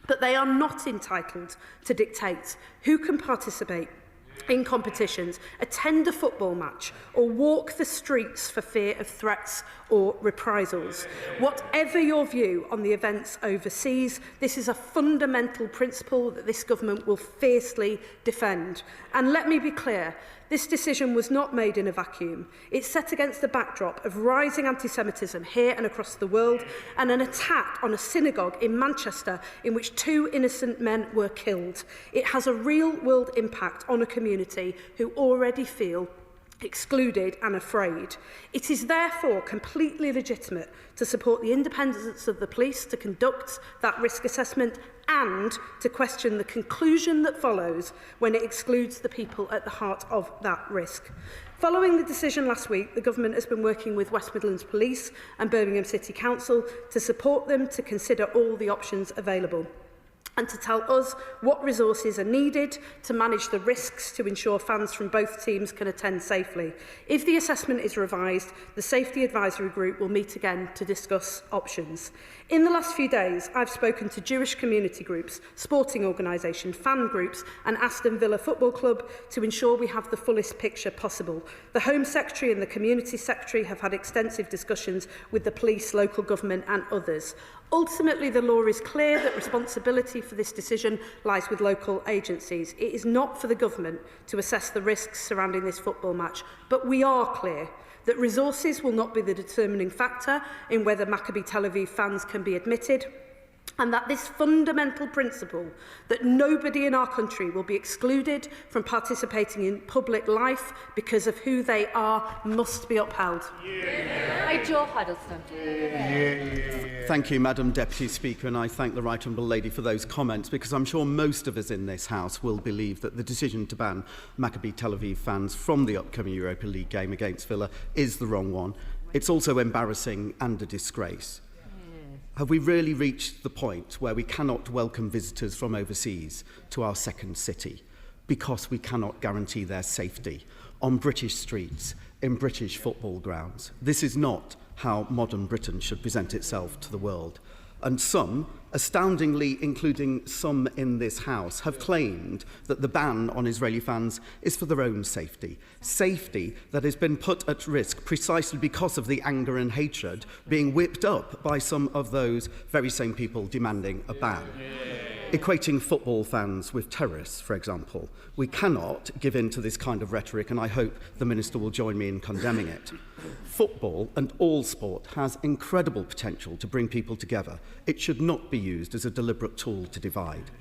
But they are not entitled to dictate who can participate in competitions, attend a football match or walk the streets for fear of threats or reprisals. Whatever your view on the events overseas, this is a fundamental principle that this government will fiercely defend. And let me be clear, this decision was not made in a vacuum. It's set against the backdrop of rising anti-Semitism here and across the world and an attack on a synagogue in Manchester in which 2 innocent men were killed. It has a real-world impact on a community who already feel excluded and afraid. It is therefore completely legitimate to support the independence of the police to conduct that risk assessment and to question the conclusion that follows when it excludes the people at the heart of that risk. Following the decision last week, the Government has been working with West Midlands Police and Birmingham City Council to support them to consider all the options available and to tell us what resources are needed to manage the risks to ensure fans from both teams can attend safely. If the assessment is revised, the Safety Advisory Group will meet again to discuss options. In the last few days, I've spoken to Jewish community groups, sporting organisations, fan groups and Aston Villa Football Club to ensure we have the fullest picture possible. The Home Secretary and the Community Secretary have had extensive discussions with the police, local government and others. Ultimately, the law is clear that responsibility for this decision lies with local agencies. It is not for the government to assess the risks surrounding this football match, but we are clear that resources will not be the determining factor in whether Maccabi Tel Aviv fans can be admitted, and that this fundamental principle that nobody in our country will be excluded from participating in public life because of who they are must be upheld. Nigel Huddleston. Thank you, Madam Deputy Speaker, and I thank the Right Honourable Lady for those comments, because I'm sure most of us in this House will believe that the decision to ban Maccabi Tel Aviv fans from the upcoming Europa League game against Villa is the wrong one. It's also embarrassing and a disgrace. Have we really reached the point where we cannot welcome visitors from overseas to our second city because we cannot guarantee their safety on British streets, in British football grounds? This is not how modern Britain should present itself to the world. And some, astoundingly including some in this House, have claimed that the ban on Israeli fans is for their own safety. Safety that has been put at risk precisely because of the anger and hatred being whipped up by some of those very same people demanding a ban. equating football fans with terrorists, for example. We cannot give in to this kind of rhetoric, and I hope the Minister will join me in condemning it. Football and all sport has incredible potential to bring people together. It should not be used as a deliberate tool to divide.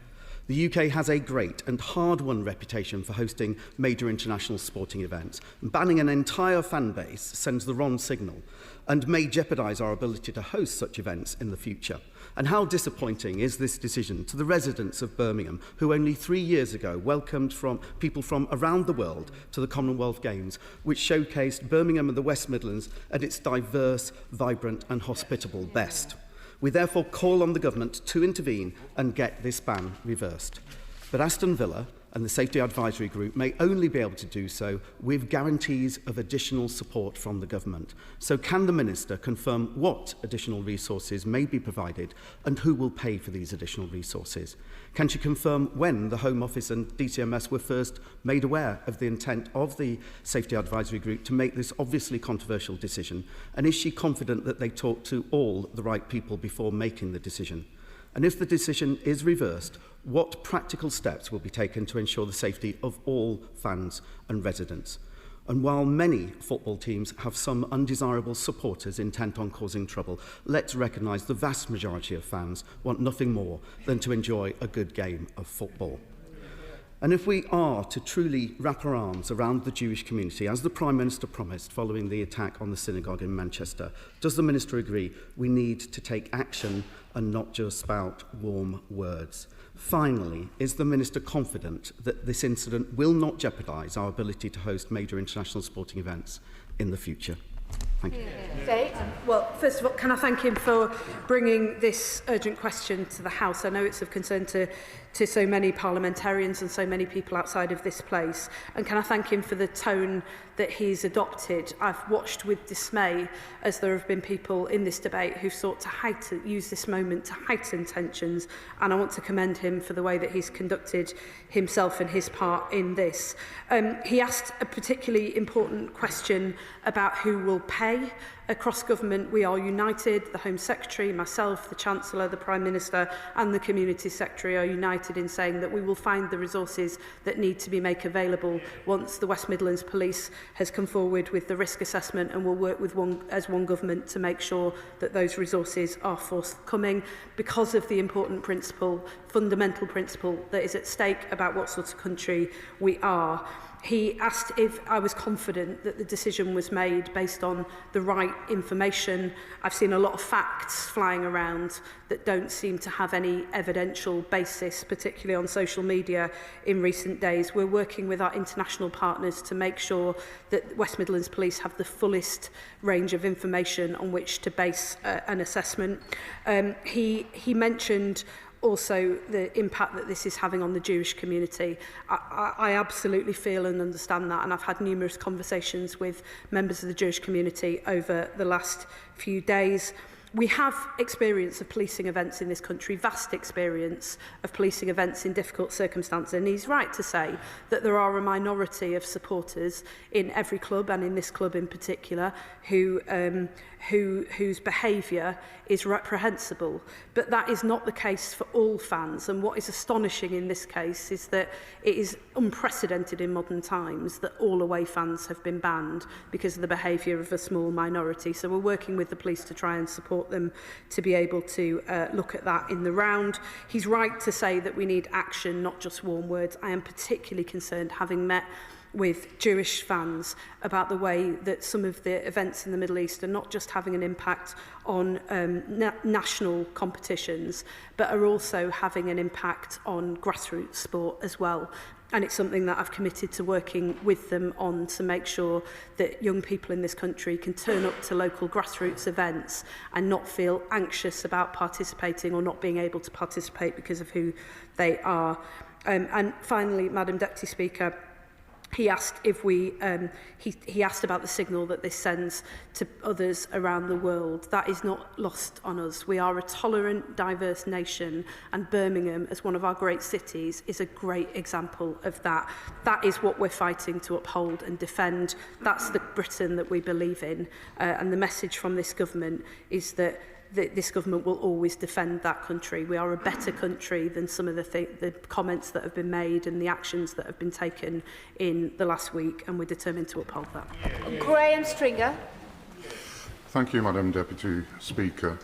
The UK has a great and hard-won reputation for hosting major international sporting events. Banning an entire fan base sends the wrong signal and may jeopardise our ability to host such events in the future. And how disappointing is this decision to the residents of Birmingham, who only 3 years ago welcomed people from around the world to the Commonwealth Games, which showcased Birmingham and the West Midlands at its diverse, vibrant and hospitable best. We therefore call on the government to intervene and get this ban reversed. But Aston Villa and the Safety Advisory Group may only be able to do so with guarantees of additional support from the government. So can the Minister confirm what additional resources may be provided and who will pay for these additional resources? Can she confirm when the Home Office and DCMS were first made aware of the intent of the Safety Advisory Group to make this obviously controversial decision? And is she confident that they talked to all the right people before making the decision? And if the decision is reversed, what practical steps will be taken to ensure the safety of all fans and residents? And while many football teams have some undesirable supporters intent on causing trouble, let's recognise the vast majority of fans want nothing more than to enjoy a good game of football. And if we are to truly wrap our arms around the Jewish community, as the Prime Minister promised following the attack on the synagogue in Manchester, does the Minister agree we need to take action and not just spout warm words? Finally, is the Minister confident that this incident will not jeopardise our ability to host major international sporting events in the future? Thank you. Well, first of all, can I thank him for bringing this urgent question to the House? I know it's of concern to so many parliamentarians and so many people outside of this place. And can I thank him for the tone that he's adopted? I've watched with dismay as there have been people in this debate who've sought to use this moment to heighten tensions. And I want to commend him for the way that he's conducted himself and his part in this. He asked a particularly important question about who will pay. Across government, we are united. The Home Secretary, myself, the Chancellor, the Prime Minister and the Community Secretary are united in saying that we will find the resources that need to be made available once the West Midlands Police has come forward with the risk assessment, and will work with as one government to make sure that those resources are forthcoming because of the important principle, fundamental principle that is at stake about what sort of country we are. He asked if I was confident that the decision was made based on the right information. I've seen a lot of facts flying around that don't seem to have any evidential basis, particularly on social media in recent days. We're working with our international partners to make sure that West Midlands Police have the fullest range of information on which to base an assessment. He mentioned also the impact that this is having on the Jewish community. I absolutely feel and understand that, and I've had numerous conversations with members of the Jewish community over the last few days. We have experience of policing events in this country, vast experience of policing events in difficult circumstances, and he's right to say that there are a minority of supporters in every club, and in this club in particular, whose behaviour is reprehensible. But that is not the case for all fans, and what is astonishing in this case is that it is unprecedented in modern times that all away fans have been banned because of the behaviour of a small minority. So we're working with the police to try and support them to be able to look at that in the round. He's right to say that we need action, not just warm words. I am particularly concerned, having met with Jewish fans, about the way that some of the events in the Middle East are not just having an impact on national competitions, but are also having an impact on grassroots sport as well. And it's something that I've committed to working with them on, to make sure that young people in this country can turn up to local grassroots events and not feel anxious about participating or not being able to participate because of who they are. And finally, Madam Deputy Speaker, he asked if we he asked about the signal that this sends to others around the world. That is not lost on us. We are a tolerant, diverse nation, and Birmingham, as one of our great cities, is a great example of that. That is what we're fighting to uphold and defend. That's the Britain that we believe in, and the message from this government is that this government will always defend that country. We are a better country than some of the comments that have been made and the actions that have been taken in the last week, and we're determined to uphold that. Graham Stringer. Thank you, Madam Deputy Speaker.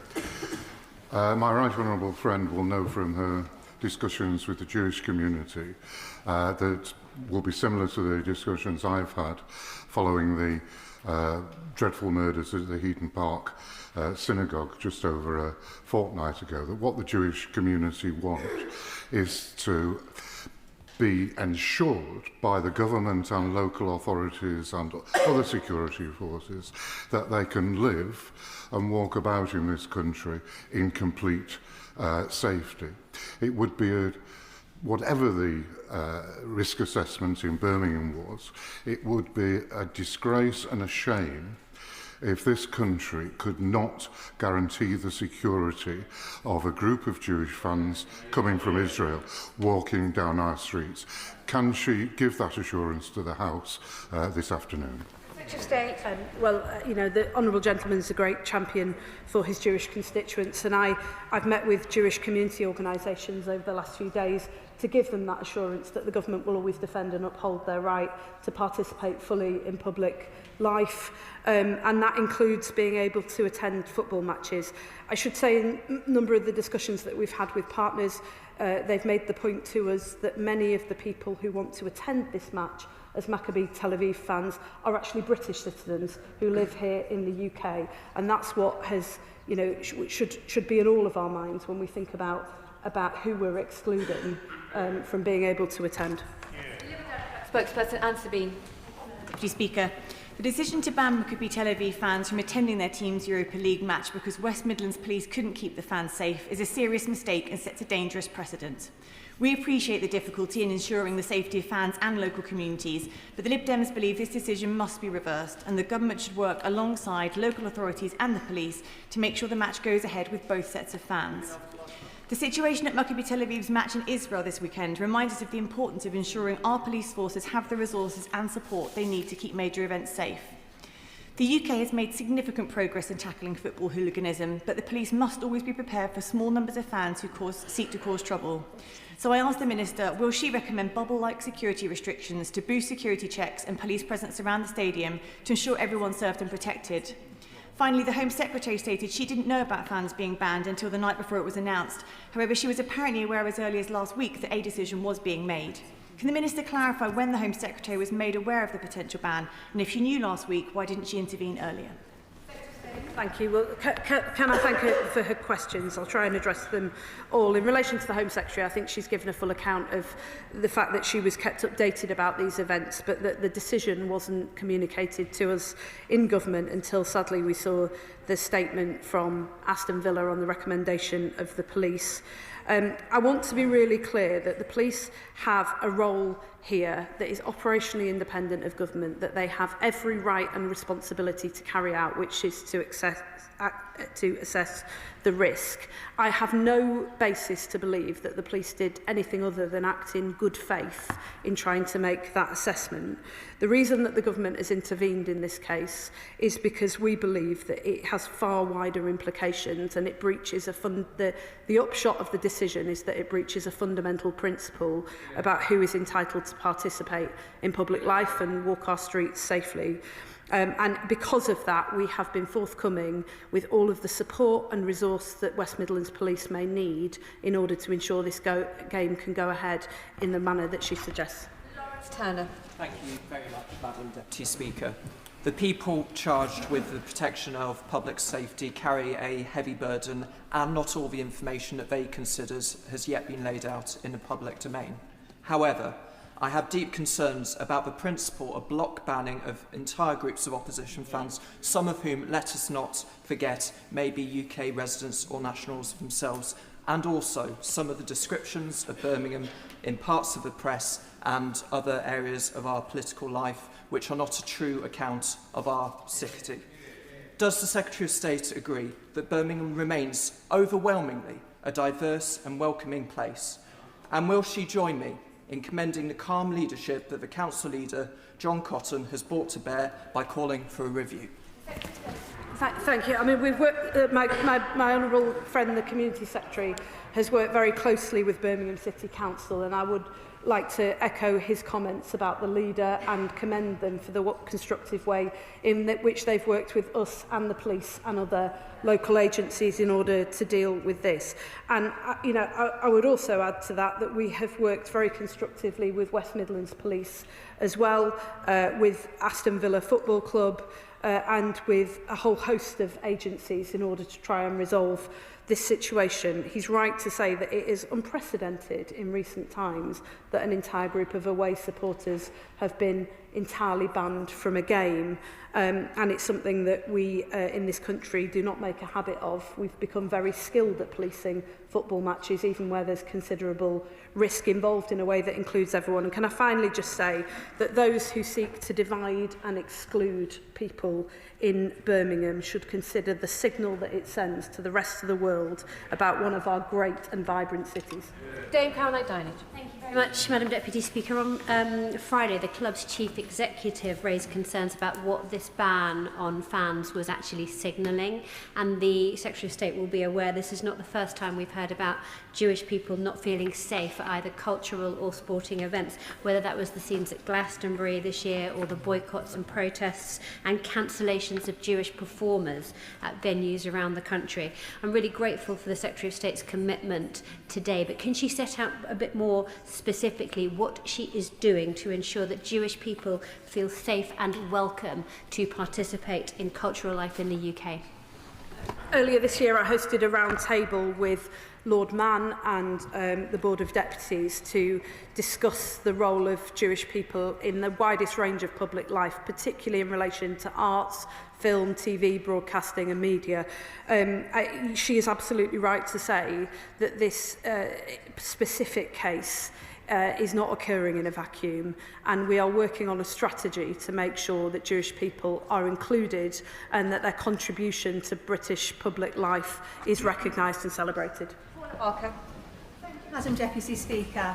My right honourable friend will know from her discussions with the Jewish community that will be similar to the discussions I've had following the dreadful murders at the Heaton Park synagogue just over a fortnight ago, that what the Jewish community want is to be ensured by the government and local authorities and other security forces that they can live and walk about in this country in complete safety. It would be whatever the risk assessment in Birmingham was, it would be a disgrace and a shame if this country could not guarantee the security of a group of Jewish fans coming from Israel walking down our streets. Can she give that assurance to the House this afternoon? You know, the honourable gentleman is a great champion for his Jewish constituents, and I've met with Jewish community organisations over the last few days to give them that assurance that the government will always defend and uphold their right to participate fully in public life, and that includes being able to attend football matches. I should say in a number of the discussions that we've had with partners, they've made the point to us that many of the people who want to attend this match as Maccabi Tel Aviv fans are actually British citizens who live here in the UK, and that's what has, you know, should be in all of our minds when we think about who we're excluding from being able to attend. Spokesperson Anne Sabine. Deputy Speaker, the decision to ban Maccabi Tel Aviv fans from attending their team's Europa League match because West Midlands Police couldn't keep the fans safe is a serious mistake and sets a dangerous precedent. We appreciate the difficulty in ensuring the safety of fans and local communities, but the Lib Dems believe this decision must be reversed and the government should work alongside local authorities and the police to make sure the match goes ahead with both sets of fans. The situation at Maccabi Tel Aviv's match in Israel this weekend reminds us of the importance of ensuring our police forces have the resources and support they need to keep major events safe. The UK has made significant progress in tackling football hooliganism, but the police must always be prepared for small numbers of fans who seek to cause trouble. So I asked the Minister, will she recommend bubble-like security restrictions to boost security checks and police presence around the stadium to ensure everyone's served and protected? Finally, the Home Secretary stated she didn't know about fans being banned until the night before it was announced. However, she was apparently aware as early as last week that a decision was being made. Can the Minister clarify when the Home Secretary was made aware of the potential ban, and if she knew last week, why didn't she intervene earlier? Thank you. Well, can I thank her for her questions? I'll try and address them all. In relation to the Home Secretary, I think she's given a full account of the fact that she was kept updated about these events, but that the decision wasn't communicated to us in government until, sadly, we saw the statement from Aston Villa on the recommendation of the police. I want to be really clear that the police have a role here that is operationally independent of government, that they have every right and responsibility to carry out, which is to assess the risk. I have no basis to believe that the police did anything other than act in good faith in trying to make that assessment. The reason that the government has intervened in this case is because we believe that it has far wider implications and it breaches the upshot of the decision is that it breaches a fundamental principle about who is entitled to participate in public life and walk our streets safely. And because of that, we have been forthcoming with all of the support and resource that West Midlands Police may need in order to ensure this game can go ahead in the manner that she suggests. Lawrence Turner. Thank you very much, Madam Deputy Speaker. The people charged with the protection of public safety carry a heavy burden, and not all the information that they consider has yet been laid out in the public domain. However, I have deep concerns about the principle of block banning of entire groups of opposition fans, some of whom, let us not forget, may be UK residents or nationals themselves, and also some of the descriptions of Birmingham in parts of the press and other areas of our political life which are not a true account of our city. Does the Secretary of State agree that Birmingham remains overwhelmingly a diverse and welcoming place? And will she join me in commending the calm leadership that the Council Leader, John Cotton, has brought to bear by calling for a review? Thank you. I mean, we've worked, my honourable friend, the Community Secretary, has worked very closely with Birmingham City Council, and I would like to echo his comments about the leader and commend them for the constructive way in which they've worked with us and the police and other local agencies in order to deal with this. And I would also add to that we have worked very constructively with West Midlands Police as well, with Aston Villa Football Club, and with a whole host of agencies in order to try and resolve this situation. He's right to say that it is unprecedented in recent times that an entire group of away supporters have been entirely banned from a game, and it's something that we in this country do not make a habit of. We've become very skilled at policing football matches, even where there's considerable risk involved, in a way that includes everyone. And can I finally just say that those who seek to divide and exclude people in Birmingham should consider the signal that it sends to the rest of the world about one of our great and vibrant cities. Dame Caroline Dinage. Thank you very much, Madam Deputy Speaker. On Friday, the club's chief executive raised concerns about what this ban on fans was actually signalling, and the Secretary of State will be aware this is not the first time we've heard about Jewish people not feeling safe at either cultural or sporting events, whether that was the scenes at Glastonbury this year or the boycotts and protests and cancellations of Jewish performers at venues around the country. I'm really grateful for the Secretary of State's commitment today, but can she set out a bit more specifically what she is doing to ensure that Jewish people feel safe and welcome to participate in cultural life in the UK? Earlier this year, I hosted a round table with Lord Mann and the Board of Deputies to discuss the role of Jewish people in the widest range of public life, particularly in relation to arts, film, TV, broadcasting and media. She is absolutely right to say that this specific case is not occurring in a vacuum, and we are working on a strategy to make sure that Jewish people are included and that their contribution to British public life is recognised and celebrated. Barker. Thank you, Madam Deputy Speaker.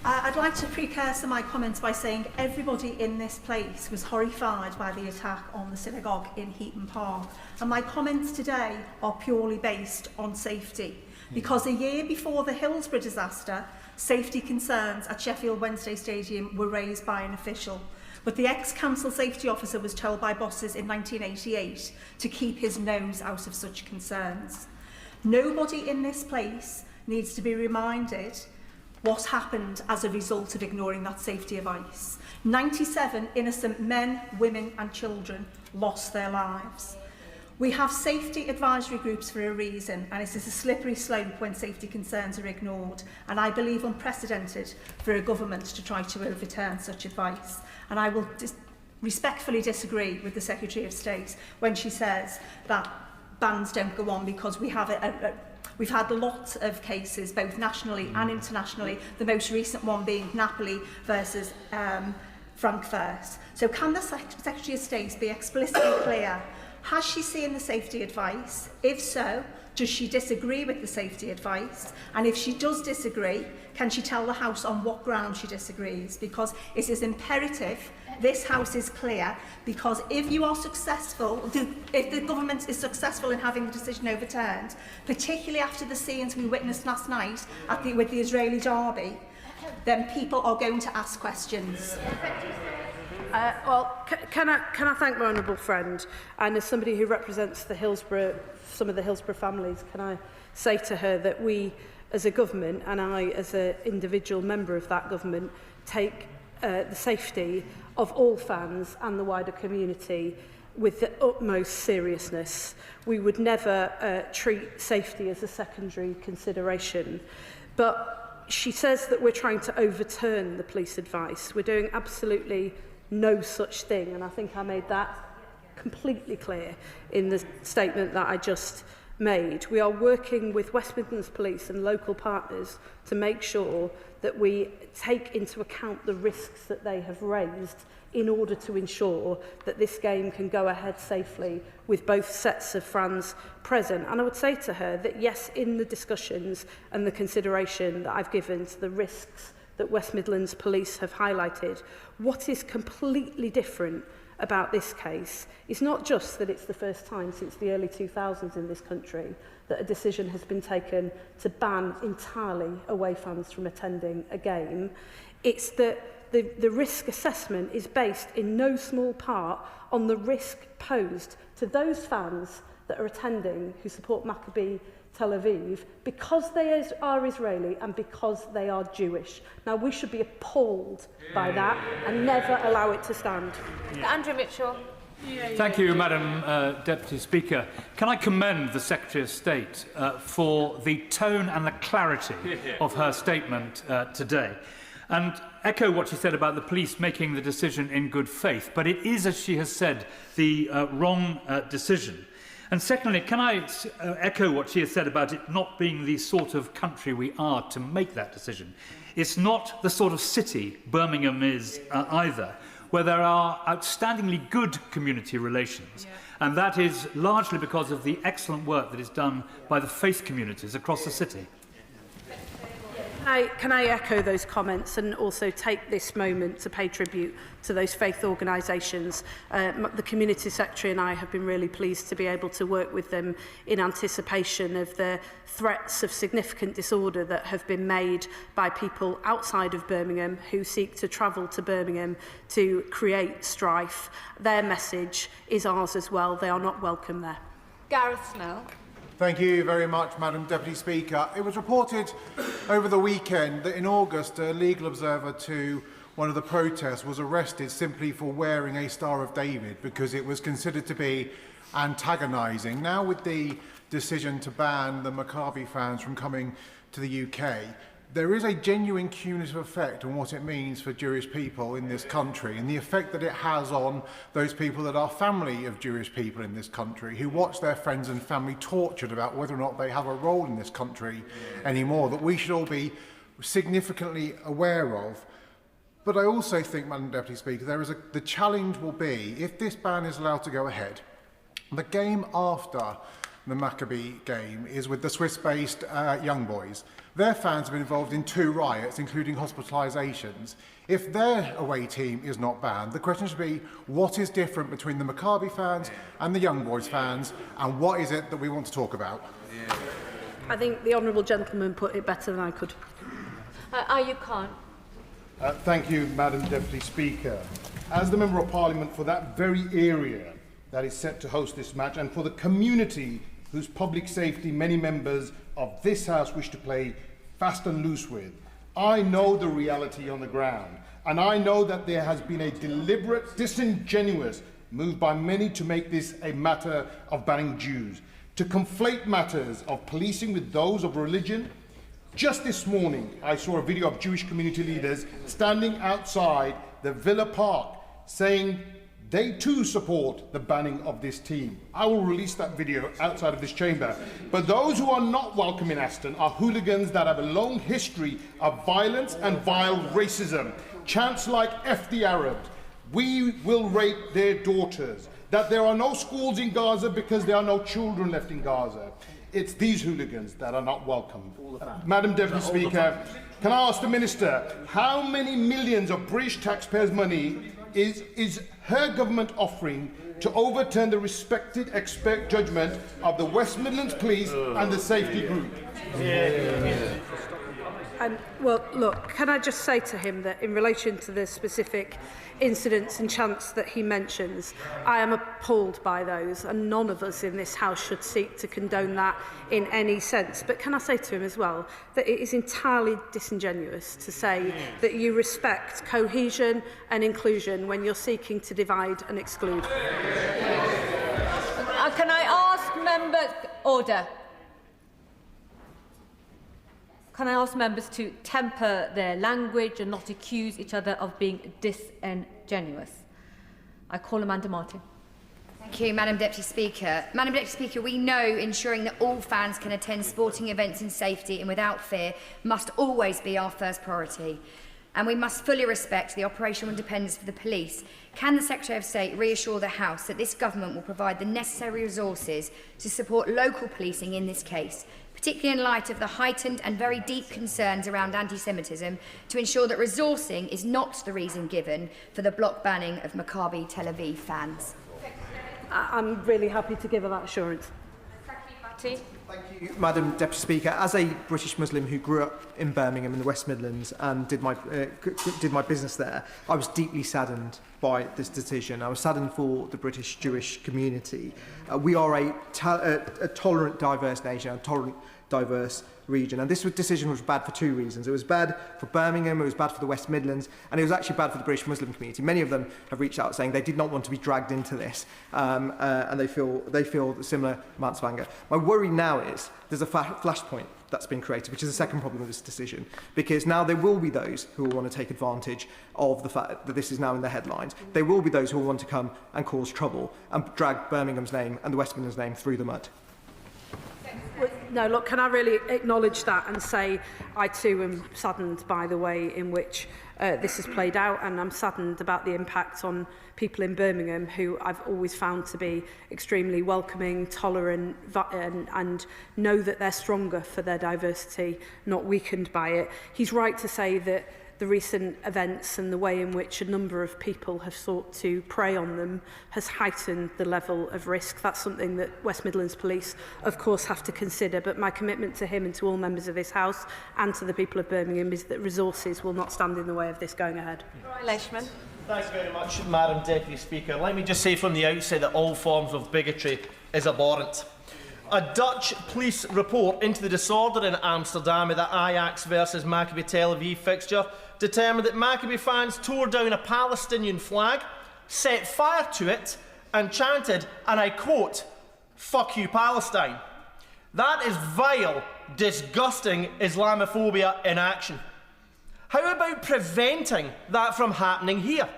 I'd like to precursor my comments by saying everybody in this place was horrified by the attack on the synagogue in Heaton Park, and my comments today are purely based on safety, because a year before the Hillsborough disaster, safety concerns at Sheffield Wednesday Stadium were raised by an official, but the ex-council safety officer was told by bosses in 1988 to keep his nose out of such concerns. Nobody in this place needs to be reminded what happened as a result of ignoring that safety advice. 97 innocent men, women and children lost their lives. We have safety advisory groups for a reason, and it is a slippery slope when safety concerns are ignored, and I believe unprecedented for a government to try to overturn such advice. And I will respectfully disagree with the Secretary of State when she says that bans don't go on, because we have we've had lots of cases, both nationally and internationally, the most recent one being Napoli versus Frankfurt. So can the Secretary of State be explicitly clear? Has she seen the safety advice? If so, does she disagree with the safety advice? And if she does disagree, can she tell the House on what ground she disagrees? Because it is imperative this House is clear, because if you are successful, if the government is successful in having the decision overturned, particularly after the scenes we witnessed last night with the Israeli derby, then people are going to ask questions. Can I thank my honourable friend, and as somebody who represents the some of the Hillsborough families, can I say to her that we as a government, and I as an individual member of that government, take the safety of all fans and the wider community with the utmost seriousness. We would never treat safety as a secondary consideration. But she says that we're trying to overturn the police advice. We're doing absolutely no such thing, and I think I made that completely clear in the statement that I just made. We are working with West Midlands Police and local partners to make sure that we take into account the risks that they have raised in order to ensure that this game can go ahead safely with both sets of fans present. And I would say to her that yes, in the discussions and the consideration that I've given to the risks that West Midlands Police have highlighted, what is completely different about this case is not just that it's the first time since the early 2000s in this country that a decision has been taken to ban entirely away fans from attending a game. It's that the risk assessment is based in no small part on the risk posed to those fans that are attending who support Maccabi Tel Aviv because they are Israeli and because they are Jewish. Now, we should be appalled by that and never allow it to stand. Andrew Mitchell. Thank you, Madam Deputy Speaker. Can I commend the Secretary of State for the tone and the clarity of her statement today, and echo what she said about the police making the decision in good faith. But it is, as she has said, the wrong decision. And secondly, can I echo what she has said about it not being the sort of country we are to make that decision. It's not the sort of city Birmingham is either, where there are outstandingly good community relations. And that is largely because of the excellent work that is done by the faith communities across the city. Can I echo those comments and also take this moment to pay tribute to those faith organisations. The Community Secretary and I have been really pleased to be able to work with them in anticipation of the threats of significant disorder that have been made by people outside of Birmingham who seek to travel to Birmingham to create strife. Their message is ours as well. They are not welcome there. Gareth Snell. Thank you very much, Madam Deputy Speaker. It was reported over the weekend that in August a legal observer to one of the protests was arrested simply for wearing a Star of David because it was considered to be antagonising. Now, with the decision to ban the Maccabi fans from coming to the UK, there is a genuine cumulative effect on what it means for Jewish people in this country and the effect that it has on those people that are family of Jewish people in this country who watch their friends and family tortured about whether or not they have a role in this country anymore, that we should all be significantly aware of. But I also think, Madam Deputy Speaker, the challenge will be, if this ban is allowed to go ahead, the game after the Maccabi game is with the Swiss-based young boys. Their fans have been involved in 2 riots, including hospitalisations. If their away team is not banned, the question should be, what is different between the Maccabi fans and the young boys fans, and what is it that we want to talk about? I think the honourable gentleman put it better than I could. Ayub Khan. Thank you, Madam Deputy Speaker. As the Member of Parliament for that very area that is set to host this match, and for the community whose public safety many members of this House wish to play fast and loose with, I know the reality on the ground, and I know that there has been a deliberate, disingenuous move by many to make this a matter of banning Jews, to conflate matters of policing with those of religion. Just this morning, I saw a video of Jewish community leaders standing outside the Villa Park saying they too support the banning of this team. I will release that video outside of this chamber. But those who are not welcome in Aston are hooligans that have a long history of violence and vile racism. Chants like F the Arabs, we will rape their daughters, that there are no schools in Gaza because there are no children left in Gaza. It's these hooligans that are not welcome. Madam Deputy Speaker, can I ask the Minister, how many millions of British taxpayers' money is her government offering to overturn the respected expert judgment of the West Midlands Police and the Safety Group? Well, look, can I just say to him that in relation to the specific incidents and chants that he mentions, I am appalled by those, and none of us in this House should seek to condone that in any sense. But can I say to him as well that it is entirely disingenuous to say that you respect cohesion and inclusion when you're seeking to divide and exclude. Can I ask members... Order. Can I ask members to temper their language and not accuse each other of being disingenuous? I call Amanda Martin. Thank you, Madam Deputy Speaker. Madam Deputy Speaker, we know ensuring that all fans can attend sporting events in safety and without fear must always be our first priority. and we must fully respect the operational independence of the police. Can the Secretary of State reassure the House that this government will provide the necessary resources to support local policing in this case, particularly in light of the heightened and very deep concerns around anti-Semitism, to ensure that resourcing is not the reason given for the block banning of Maccabi Tel Aviv fans? I'm really happy to give her that assurance. Thank you, Madam Deputy Speaker. As a British Muslim who grew up in Birmingham in the West Midlands and did my business there, I was deeply saddened by this decision. I was saddened for the British Jewish community. We are a tolerant, diverse nation, a tolerant, diverse region, and this decision was bad for two reasons. It was bad for Birmingham, it was bad for the West Midlands, and it was actually bad for the British Muslim community. Many of them have reached out saying they did not want to be dragged into this, and they feel similar amounts of anger. My worry now is there's a flashpoint that's been created, which is the second problem with this decision, because now there will be those who will want to take advantage of the fact that this is now in the headlines. There will be those who will want to come and cause trouble and drag Birmingham's name and the West Midlands name through the mud. No, look, can I really acknowledge that and say I too am saddened by the way in which this has played out, and I'm saddened about the impact on people in Birmingham who I've always found to be extremely welcoming, tolerant, and know that they're stronger for their diversity, not weakened by it. He's right to say that the recent events and the way in which a number of people have sought to prey on them has heightened the level of risk. That's something that West Midlands Police, of course, have to consider. But my commitment to him and to all members of this House and to the people of Birmingham is that resources will not stand in the way of this going ahead. Leishman. Thanks very much, Madam Deputy Speaker. Let me just say from the outset that all forms of bigotry is abhorrent. A Dutch police report into the disorder in Amsterdam at the Ajax versus Maccabi Tel Aviv fixture determined that Maccabi fans tore down a Palestinian flag, set fire to it, and chanted, and I quote, "Fuck you, Palestine." That is vile, disgusting Islamophobia in action. How about preventing that from happening here?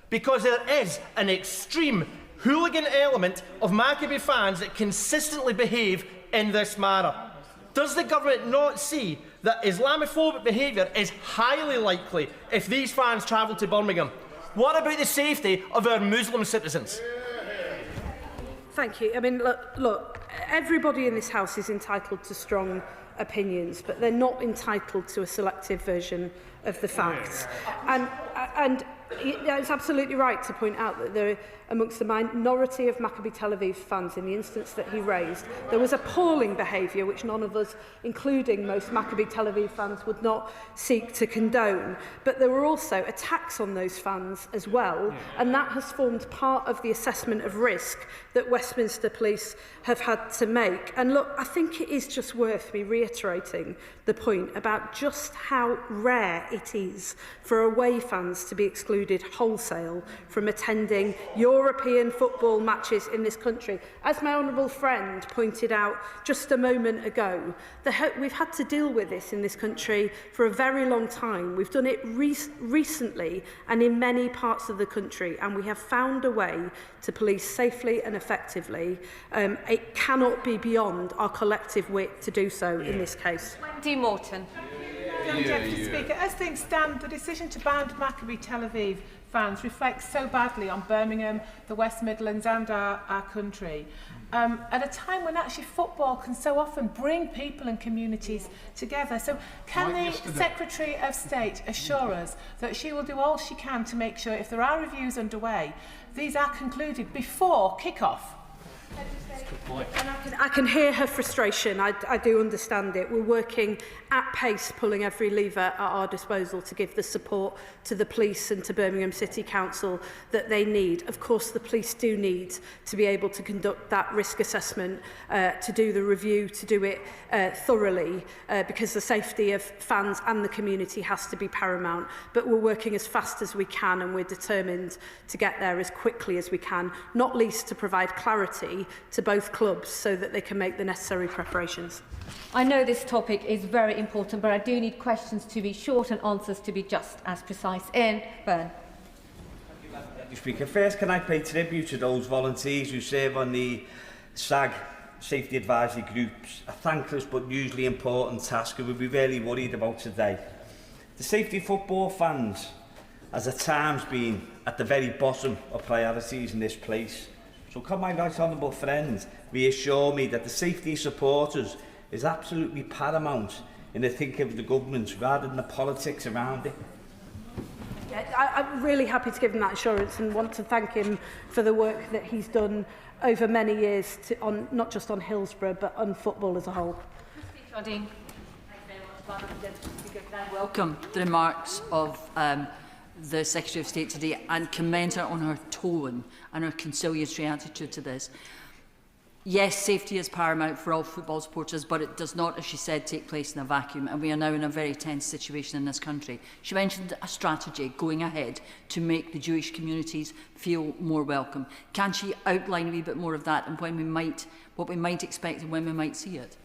Because there is an extreme hooligan element of Maccabi fans that consistently behave in this manner. Does the government not see that Islamophobic behaviour is highly likely if these fans travel to Birmingham? What about the safety of our Muslim citizens? Thank you. I mean, look, everybody in this House is entitled to strong opinions, but they're not entitled to a selective version of the facts. And it's absolutely right to point out that there, amongst the minority of Maccabi Tel Aviv fans in the instance that he raised, there was appalling behaviour which none of us, including most Maccabi Tel Aviv fans, would not seek to condone. But there were also attacks on those fans as well, and that has formed part of the assessment of risk that Westminster Police have had to make. And look, I think it is just worth me reiterating the point about just how rare it is for away fans to be excluded wholesale from attending European football matches in this country. As my honourable friend pointed out just a moment ago, we've had to deal with this in this country for a very long time. We've done it recently and in many parts of the country, and we have found a way to police safely and effectively. It cannot be beyond our collective wit to do so in this case. Wendy Morton. Madam Deputy Speaker, as things stand, the decision to ban Maccabi Tel Aviv fans reflects so badly on Birmingham, the West Midlands and our country. At a time when actually football can so often bring people and communities together. So can the Secretary of State assure us that she will do all she can to make sure if there are reviews underway, these are concluded before kick-off? I can hear her frustration. I do understand it. We're working at pace, pulling every lever at our disposal to give the support to the police and to Birmingham City Council that they need. Of course, the police do need to be able to conduct that risk assessment, to do the review, to do it thoroughly, because the safety of fans and the community has to be paramount. But we're working as fast as we can, and we're determined to get there as quickly as we can, not least to provide clarity to both clubs so that they can make the necessary preparations. I know this topic is very important, but I do need questions to be short and answers to be just as precise. Ian Byrne. Speaker, first can I pay tribute to those volunteers who serve on the SAG safety advisory groups, a thankless but usually important task we would be really worried about today. The safety of football fans has at times been at the very bottom of priorities in this place. So can my right honourable friend reassure me that the safety of supporters is absolutely paramount in the thinking of the government rather than the politics around it? Yeah, I'm really happy to give him that assurance and want to thank him for the work that he's done over many years, not just on Hillsborough, but on football as a whole. Jardine. I welcome the remarks of the Secretary of State today and commend her on her tone and her conciliatory attitude to this. Yes, safety is paramount for all football supporters, but it does not, as she said, take place in a vacuum, and we are now in a very tense situation in this country. She mentioned a strategy going ahead to make the Jewish communities feel more welcome. Can she outline a wee bit more of that and when what we might expect and when we might see it?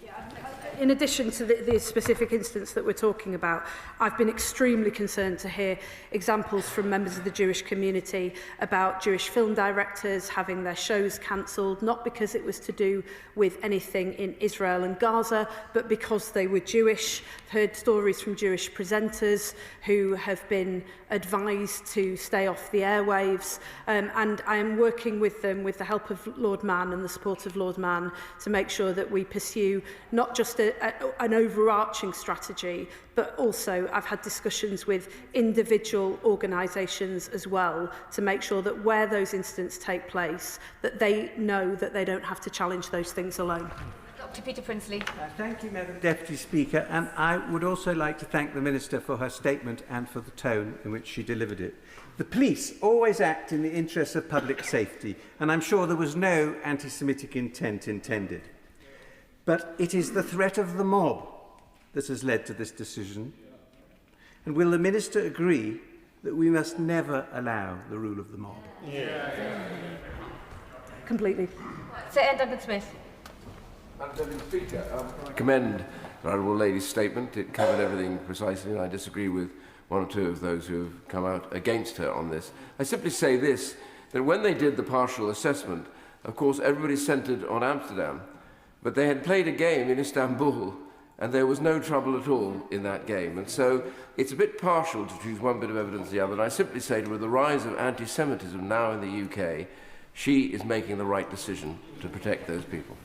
In addition to the specific instance that we're talking about, I've been extremely concerned to hear examples from members of the Jewish community about Jewish film directors having their shows cancelled, not because it was to do with anything in Israel and Gaza, but because they were Jewish. I've heard stories from Jewish presenters who have been advised to stay off the airwaves, and I am working with them with the help of Lord Mann and the support of Lord Mann to make sure that we pursue not just an overarching strategy, but also I've had discussions with individual organisations as well to make sure that where those incidents take place, that they know that they don't have to challenge those things alone. Dr. Peter Prinsley. Thank you, Madam Deputy Speaker, and I would also like to thank the Minister for her statement and for the tone in which she delivered it. The police always act in the interests of public safety, and I'm sure there was no anti-Semitic intent intended. But it is the threat of the mob that has led to this decision. And will the Minister agree that we must never allow the rule of the mob? Completely. Sir Duncan Smith. Madam Deputy Speaker, I commend the Honourable Lady's statement. It covered everything precisely, and I disagree with one or two of those who have come out against her on this. I simply say this, that when they did the partial assessment, of course, everybody centred on Amsterdam, but they had played a game in Istanbul, and there was no trouble at all in that game. And so it's a bit partial to choose one bit of evidence or the other. And I simply say to her, with the rise of anti-Semitism now in the UK, she is making the right decision to protect those people.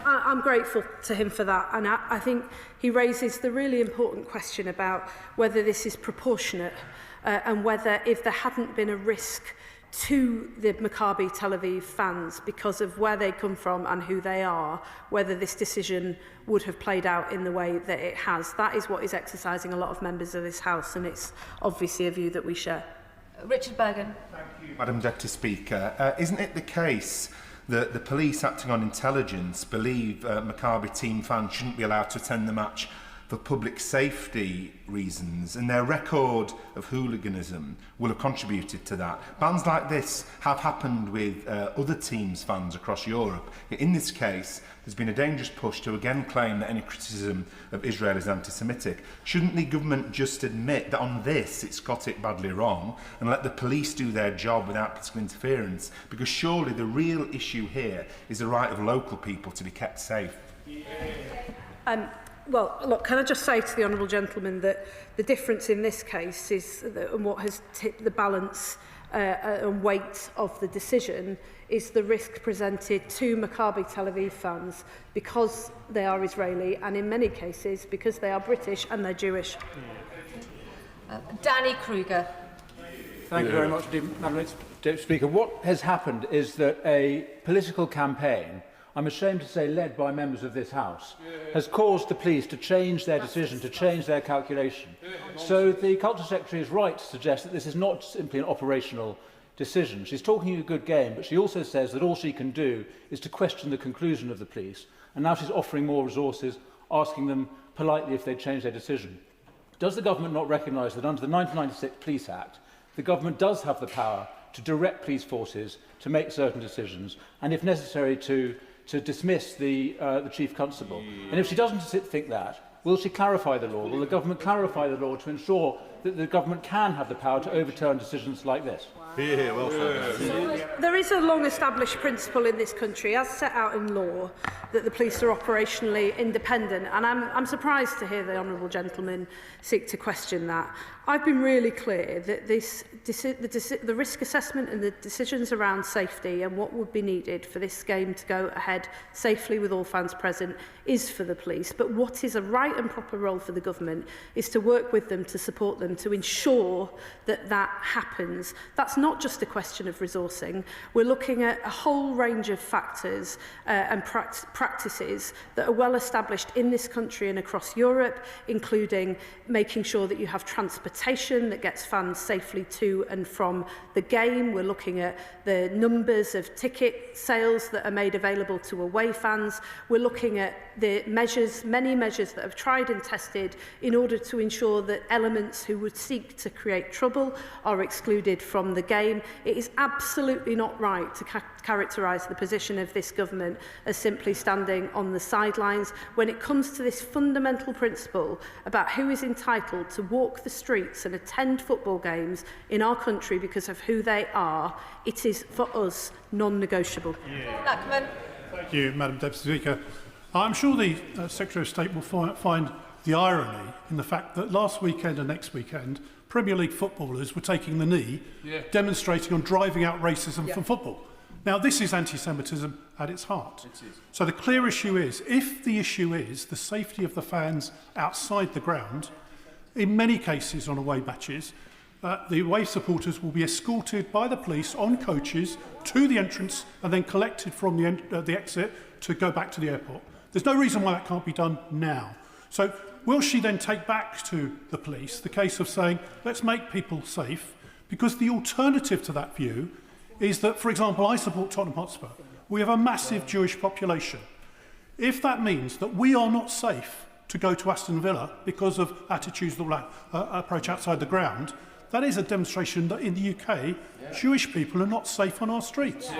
I'm grateful to him for that, and I think he raises the really important question about whether this is proportionate and whether, if there hadn't been a risk to the Maccabi Tel Aviv fans because of where they come from and who they are, whether this decision would have played out in the way that it has. That is what is exercising a lot of members of this House, and it's obviously a view that we share. Richard Bergen. Thank you, Madam Deputy Speaker. Isn't it the case that the police acting on intelligence believe Maccabi team fans shouldn't be allowed to attend the match for public safety reasons, and their record of hooliganism will have contributed to that? Bans like this have happened with other teams' fans across Europe. In this case, there's been a dangerous push to again claim that any criticism of Israel is anti-Semitic. Shouldn't the government just admit that on this it's got it badly wrong and let the police do their job without political interference? Because surely the real issue here is the right of local people to be kept safe. Well, look, can I just say to the Honourable Gentleman that the difference in this case is that, and what has tipped the balance and weight of the decision is the risk presented to Maccabi Tel Aviv fans because they are Israeli and in many cases because they are British and they're Jewish. Danny Kruger. Thank you very much, Madam Deputy Speaker. What has happened is that a political campaign, I'm ashamed to say led by members of this House, has caused the police to change their decision, to change their calculation. So the Culture Secretary is right to suggest that this is not simply an operational decision. She's talking a good game, but she also says that all she can do is to question the conclusion of the police, and now she's offering more resources, asking them politely if they change their decision. Does the government not recognise that under the 1996 Police Act, the government does have the power to direct police forces to make certain decisions, and if necessary to dismiss the Chief Constable? And if she doesn't think that, will she clarify the law? Will the government clarify the law to ensure that the government can have the power to overturn decisions like this? Yeah, well said. There is a long-established principle in this country, as set out in law, that the police are operationally independent, and I'm surprised to hear the honourable gentleman seek to question that. I've been really clear that the risk assessment and the decisions around safety and what would be needed for this game to go ahead safely with all fans present is for the police. But what is a right and proper role for the government is to work with them, to support them, to ensure that that happens. That's not just a question of resourcing. We're looking at a whole range of factors and practices that are well established in this country and across Europe, including making sure that you have transportation that gets fans safely to and from the game. We're looking at the numbers of ticket sales that are made available to away fans. We're looking at the measures, many measures that have tried and tested in order to ensure that elements who would seek to create trouble are excluded from the game. It is absolutely not right to characterise the position of this government as simply standing on the sidelines. When it comes to this fundamental principle about who is entitled to walk the streets and attend football games in our country because of who they are, it is for us non-negotiable. Blackman. Thank you, Madam Deputy Speaker. I'm sure the Secretary of State will find the irony in the fact that last weekend and next weekend, Premier League footballers were taking the knee, demonstrating on driving out racism from football. Now, this is anti-Semitism at its heart. So the clear issue is, if the issue is the safety of the fans outside the ground, in many cases on away matches, the away supporters will be escorted by the police on coaches to the entrance and then collected from the exit to go back to the airport. There's no reason why that can't be done now. So will she then take back to the police the case of saying, let's make people safe? Because the alternative to that view is that, for example, I support Tottenham Hotspur. We have a massive Jewish population. If that means that we are not safe to go to Aston Villa because of attitudes that will approach outside the ground, that is a demonstration that in the UK, Jewish people are not safe on our streets.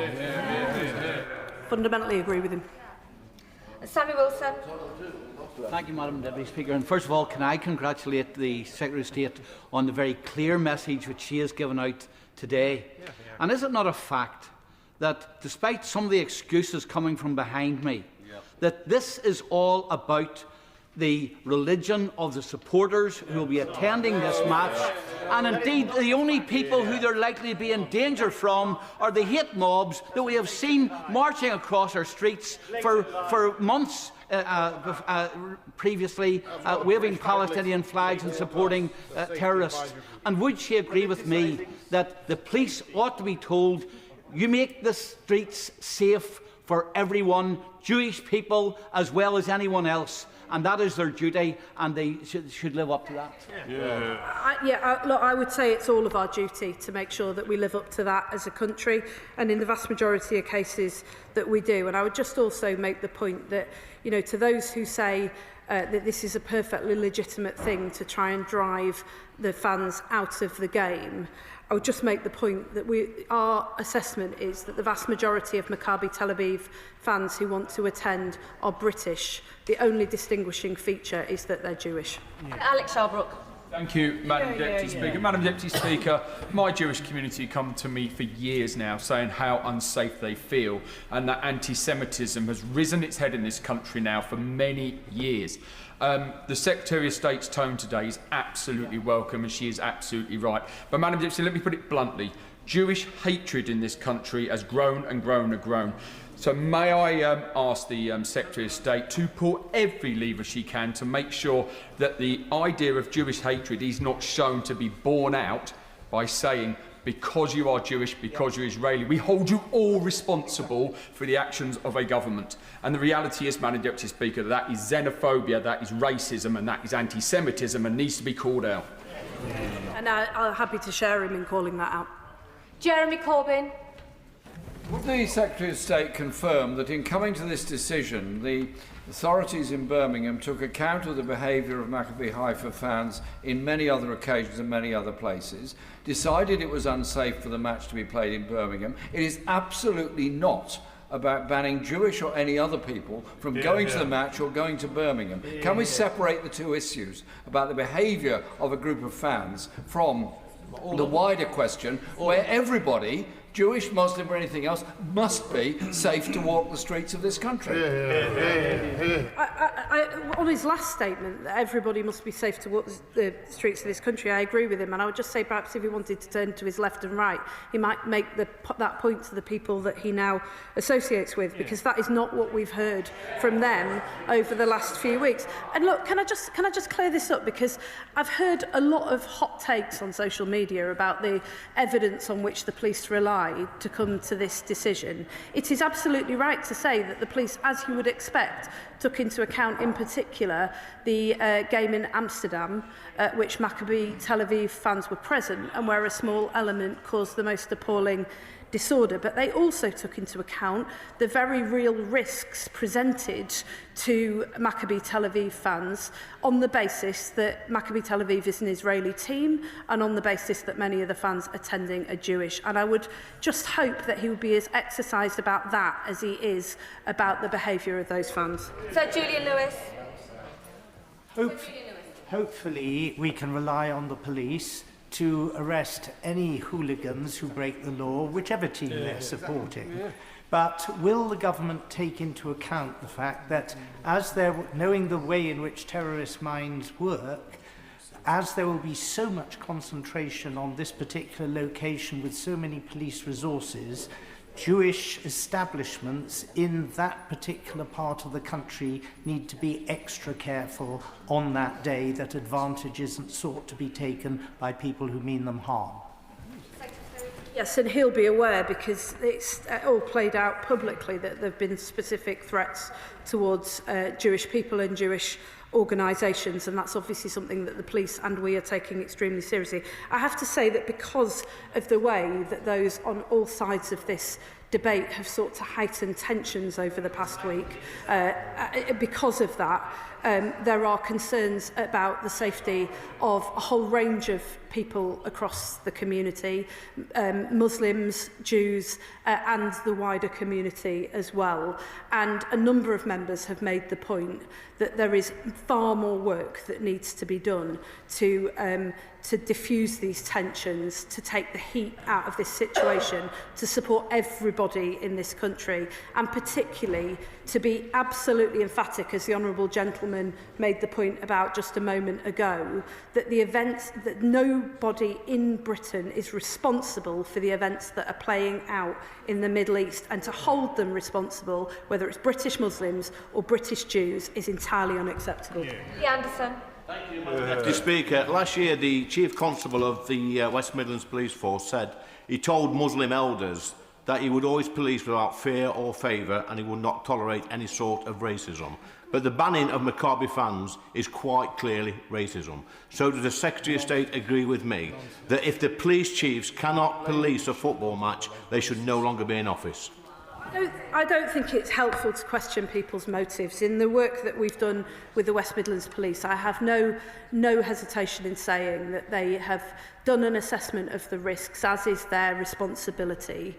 Fundamentally agree with him. Sammy Wilson. Thank you, Madam Deputy Speaker. And first of all, can I congratulate the Secretary of State on the very clear message which she has given out today. And is it not a fact that, despite some of the excuses coming from behind me, that this is all about the religion of the supporters who will be attending this match, and indeed the only people who they're likely to be in danger from are the hate mobs that we have seen marching across our streets for months previously, waving Palestinian flags and supporting terrorists. And would she agree with me that the police ought to be told, you make the streets safe for everyone, Jewish people as well as anyone else, and that is their duty, and they should live up to that? Look, I would say it's all of our duty to make sure that we live up to that as a country, and in the vast majority of cases that we do. And I would just also make the point that, you know, to those who say that this is a perfectly legitimate thing to try and drive the fans out of the game, I would just make the point that our assessment is that the vast majority of Maccabi Tel Aviv fans who want to attend are British. The only distinguishing feature is that they're Jewish. Alex Shalbrook. Thank you, Madam Deputy Speaker. Madam Deputy Speaker, my Jewish community come to me for years now saying how unsafe they feel, and that anti-Semitism has risen its head in this country now for many years. The Secretary of State's tone today is absolutely welcome, and she is absolutely right. But, Madam Deputy, let me put it bluntly. Jewish hatred in this country has grown and grown and grown. So may I ask the Secretary of State to pull every lever she can to make sure that the idea of Jewish hatred is not shown to be borne out by saying, because you are Jewish, because you're Israeli, we hold you all responsible for the actions of a government. And the reality is, Madam Deputy Speaker, that is xenophobia, that is racism, and that is anti-Semitism, and needs to be called out. And I'm happy to share him in calling that out. Jeremy Corbyn. Would the Secretary of State confirm that in coming to this decision, the authorities in Birmingham took account of the behaviour of Maccabi Haifa fans in many other occasions and many other places, decided it was unsafe for the match to be played in Birmingham? It is absolutely not about banning Jewish or any other people from going to the match or going to Birmingham? Can we separate the two issues about the behaviour of a group of fans from the wider question where everybody, Jewish, Muslim or anything else, must be safe to walk the streets of this country? On his last statement, that everybody must be safe to walk the streets of this country, I agree with him, and I would just say perhaps if he wanted to turn to his left and right, he might make that point to the people that he now associates with, because that is not what we've heard from them over the last few weeks. And look, can I just clear this up, because I've heard a lot of hot takes on social media about the evidence on which the police rely to come to this decision. It is absolutely right to say that the police, as you would expect, took into account in particular the game in Amsterdam, at which Maccabi Tel Aviv fans were present and where a small element caused the most appalling disorder, but they also took into account the very real risks presented to Maccabi Tel Aviv fans on the basis that Maccabi Tel Aviv is an Israeli team and on the basis that many of the fans attending are Jewish. And I would just hope that he would be as exercised about that as he is about the behaviour of those fans. Sir Julian Lewis. Hopefully we can rely on the police to arrest any hooligans who break the law, whichever team they're supporting. But will the government take into account the fact that, knowing the way in which terrorist minds work, as there will be so much concentration on this particular location with so many police resources, Jewish establishments in that particular part of the country need to be extra careful on that day that advantage isn't sought to be taken by people who mean them harm. Yes, and he'll be aware, because it's all played out publicly that there have been specific threats towards Jewish people and Jewish organisations, and that's obviously something that the police and we are taking extremely seriously. I have to say that because of the way that those on all sides of this debate have sought to heighten tensions over the past week, because of that, there are concerns about the safety of a whole range of people across the community, Muslims, Jews, and the wider community as well. And a number of members have made the point that there is far more work that needs to be done to diffuse these tensions, to take the heat out of this situation, to support everybody in this country, and particularly to be absolutely emphatic, as the Honourable Gentleman made the point about just a moment ago, that the events, that nobody in Britain is responsible for the events that are playing out in the Middle East, and to hold them responsible, whether it's British Muslims or British Jews, is entirely unacceptable. Anderson. Mr. Speaker, last year the Chief Constable of the West Midlands Police Force said he told Muslim elders that he would always police without fear or favour and he would not tolerate any sort of racism. But the banning of Maccabi fans is quite clearly racism. So does the Secretary of State agree with me that if the police chiefs cannot police a football match, they should no longer be in office? I don't think it's helpful to question people's motives. In the work that we've done with the West Midlands Police, I have no hesitation in saying that they have done an assessment of the risks, as is their responsibility.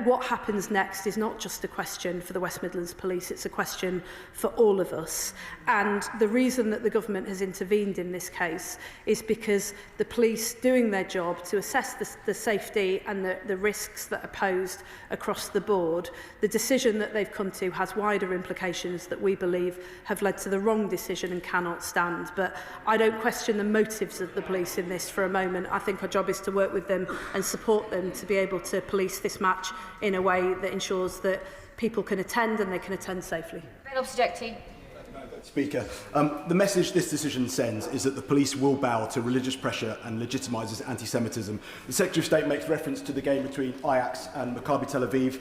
What happens next is not just a question for the West Midlands Police, it's a question for all of us. And the reason that the government has intervened in this case is because the police doing their job to assess the safety and the risks that are posed across the board, the decision that they've come to has wider implications that we believe have led to the wrong decision and cannot stand. But I don't question the motives of the police in this for a moment. I think our job is to work with them and support them to be able to police this match in a way that ensures that people can attend and they can attend safely. Speaker, the message this decision sends is that the police will bow to religious pressure and legitimises anti-Semitism. The Secretary of State makes reference to the game between Ajax and Maccabi Tel Aviv.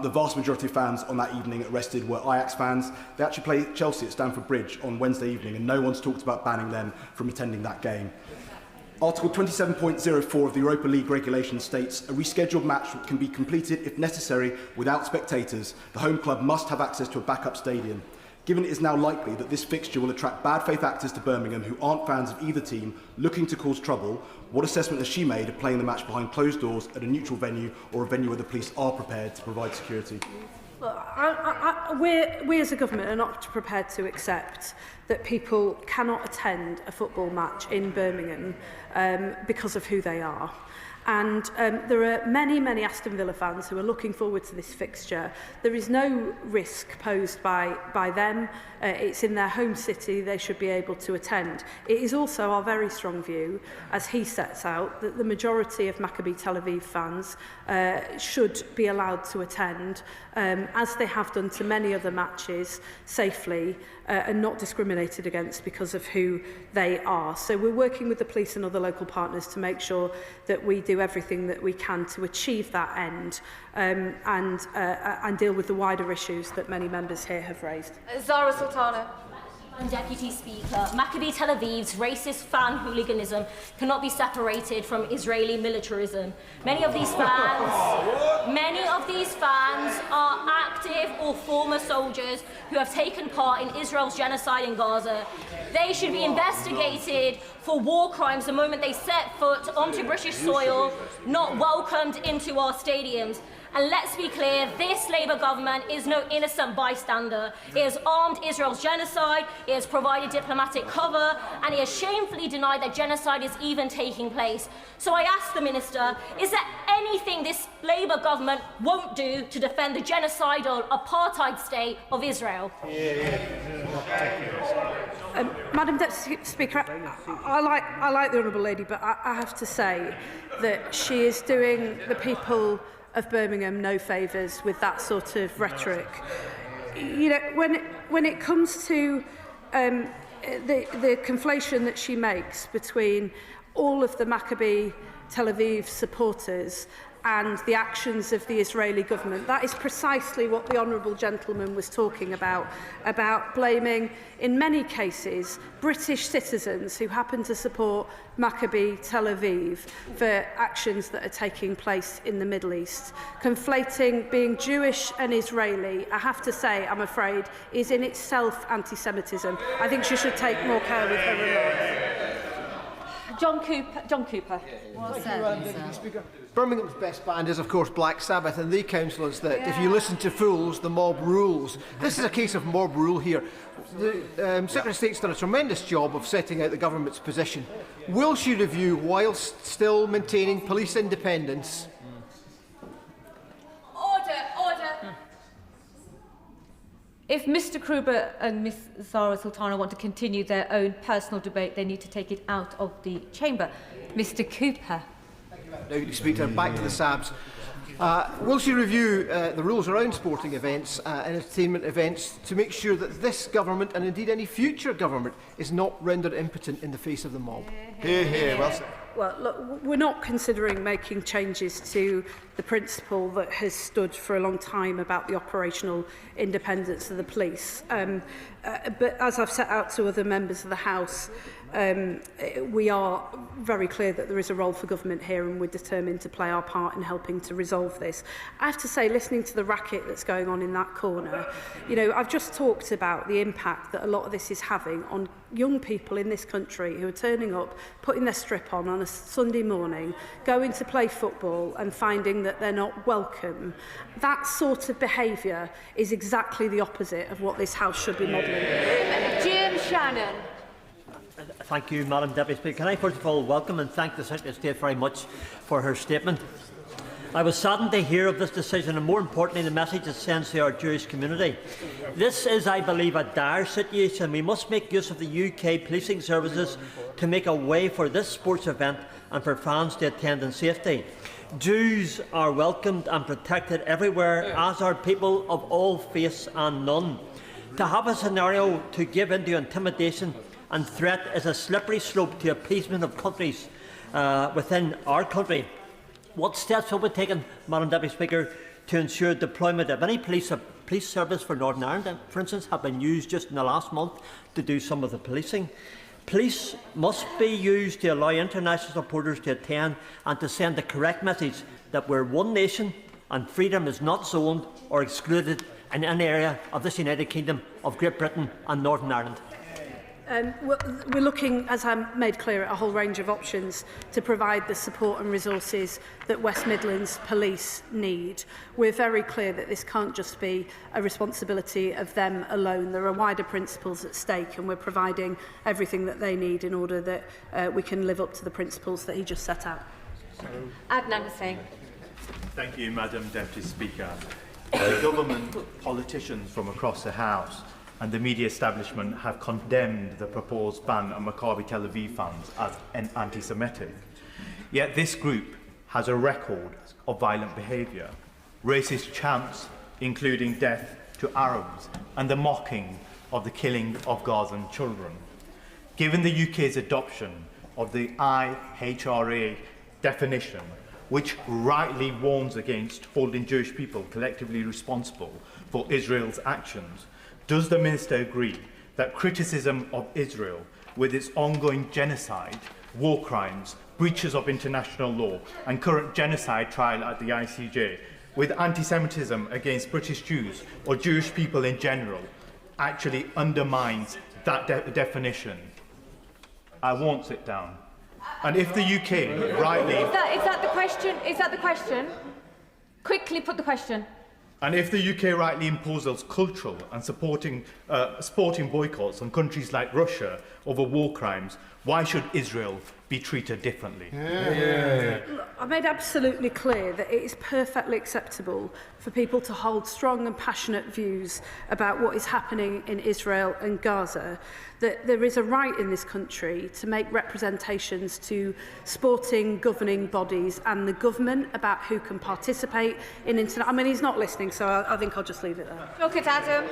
The vast majority of fans on that evening arrested were Ajax fans. They actually played Chelsea at Stamford Bridge on Wednesday evening, and no one's talked about banning them from attending that game. Article 27.04 of the Europa League regulation states a rescheduled match can be completed if necessary without spectators. The home club must have access to a backup stadium. Given it is now likely that this fixture will attract bad faith actors to Birmingham who aren't fans of either team looking to cause trouble, what assessment has she made of playing the match behind closed doors at a neutral venue or a venue where the police are prepared to provide security? We as a government are not prepared to accept that people cannot attend a football match in Birmingham because of who they are. And there are many, many Aston Villa fans who are looking forward to this fixture. There is no risk posed by them. It's in their home city. They should be able to attend. It is also our very strong view, as he sets out, that the majority of Maccabi Tel Aviv fans should be allowed to attend, as they have done to many other matches, safely and not discriminated against because of who they are. So we're working with the police and other local partners to make sure that we do everything that we can to achieve that end and deal with the wider issues that many members here have raised. Zara Sultana. Deputy Speaker, Maccabi Tel Aviv's racist fan hooliganism cannot be separated from Israeli militarism. Many of these fans are active or former soldiers who have taken part in Israel's genocide in Gaza. They should be investigated for war crimes the moment they set foot onto British soil, not welcomed into our stadiums. And let's be clear, this Labour government is no innocent bystander. It has armed Israel's genocide, it has provided diplomatic cover, and it has shamefully denied that genocide is even taking place. So I ask the Minister, is there anything this Labour government won't do to defend the genocidal apartheid state of Israel? Madam Deputy Speaker, I like the Honourable Lady, but I have to say that she is doing the people of Birmingham no favours with that sort of rhetoric. You know, when it comes to the conflation that she makes between all of the Maccabi Tel Aviv supporters and the actions of the Israeli government, that is precisely what the honourable gentleman was talking about blaming, in many cases, British citizens who happen to support Maccabi Tel Aviv for actions that are taking place in the Middle East. Conflating being Jewish and Israeli, I have to say, I'm afraid, is in itself anti-Semitism. I think she should take more care with her remarks. John Cooper. Birmingham's best band is, of course, Black Sabbath, and they counsel us that if you listen to fools, the mob rules. This is a case of mob rule here. The Secretary of State's done a tremendous job of setting out the government's position. Will she review, whilst still maintaining police independence? Order. If Mr Kruger and Ms Zara Sultana want to continue their own personal debate, they need to take it out of the chamber. Mr Cooper. Deputy Speaker, back to the SABs. Will she review the rules around sporting events and entertainment events to make sure that this government, and indeed any future government, is not rendered impotent in the face of the mob? Hear, hear. Well said. Well, look, we're not considering making changes to the principle that has stood for a long time about the operational independence of the police. But as I've set out to other members of the House, we are very clear that there is a role for government here, and we're determined to play our part in helping to resolve this. I have to say, listening to the racket that's going on in that corner, you know, I've just talked about the impact that a lot of this is having on young people in this country who are turning up, putting their strip on a Sunday morning, going to play football and finding that they're not welcome. That sort of behaviour is exactly the opposite of what this House should be modelling. Jim Shannon. Thank you, Madam Deputy Speaker. Can I first of all welcome and thank the Secretary of State very much for her statement. I was saddened to hear of this decision, and more importantly, the message it sends to our Jewish community. This is, I believe, a dire situation. We must make use of the UK policing services to make a way for this sports event and for fans to attend in safety. Jews are welcomed and protected everywhere, as are people of all faiths and none. To have a scenario to give in to intimidation and threat is a slippery slope to appeasement of countries within our country. What steps will be taken, Madam Deputy Speaker, to ensure deployment of any police service for Northern Ireland, for instance, have been used just in the last month to do some of the policing? Police must be used to allow international supporters to attend and to send the correct message that we're one nation and freedom is not zoned or excluded in any area of this United Kingdom of Great Britain and Northern Ireland. We're looking, as I made clear, at a whole range of options to provide the support and resources that West Midlands Police need. We're very clear that this can't just be a responsibility of them alone. There are wider principles at stake, and we're providing everything that they need in order that we can live up to the principles that he just set out. Adnan Hussain. Thank you, Madam Deputy Speaker. The government, politicians from across the House and the media establishment have condemned the proposed ban on Maccabi Tel Aviv fans as anti-Semitic. Yet this group has a record of violent behaviour, racist chants, including death to Arabs, and the mocking of the killing of Gazan children. Given the UK's adoption of the IHRA definition, which rightly warns against holding Jewish people collectively responsible for Israel's actions, does the Minister agree that criticism of Israel with its ongoing genocide, war crimes, breaches of international law and current genocide trial at the ICJ, with anti-Semitism against British Jews or Jewish people in general, actually undermines that definition? I won't sit down. And if the UK rightly... Is that the question? Is that the question? Quickly put the question. And if the UK rightly imposes cultural and sporting boycotts on countries like Russia over war crimes, why should Israel be treated differently? Look, I made absolutely clear that it is perfectly acceptable for people to hold strong and passionate views about what is happening in Israel and Gaza, that there is a right in this country to make representations to sporting governing bodies and the government about who can participate in internet. I mean, he's not listening, so I think I'll just leave it there. Look at Adam.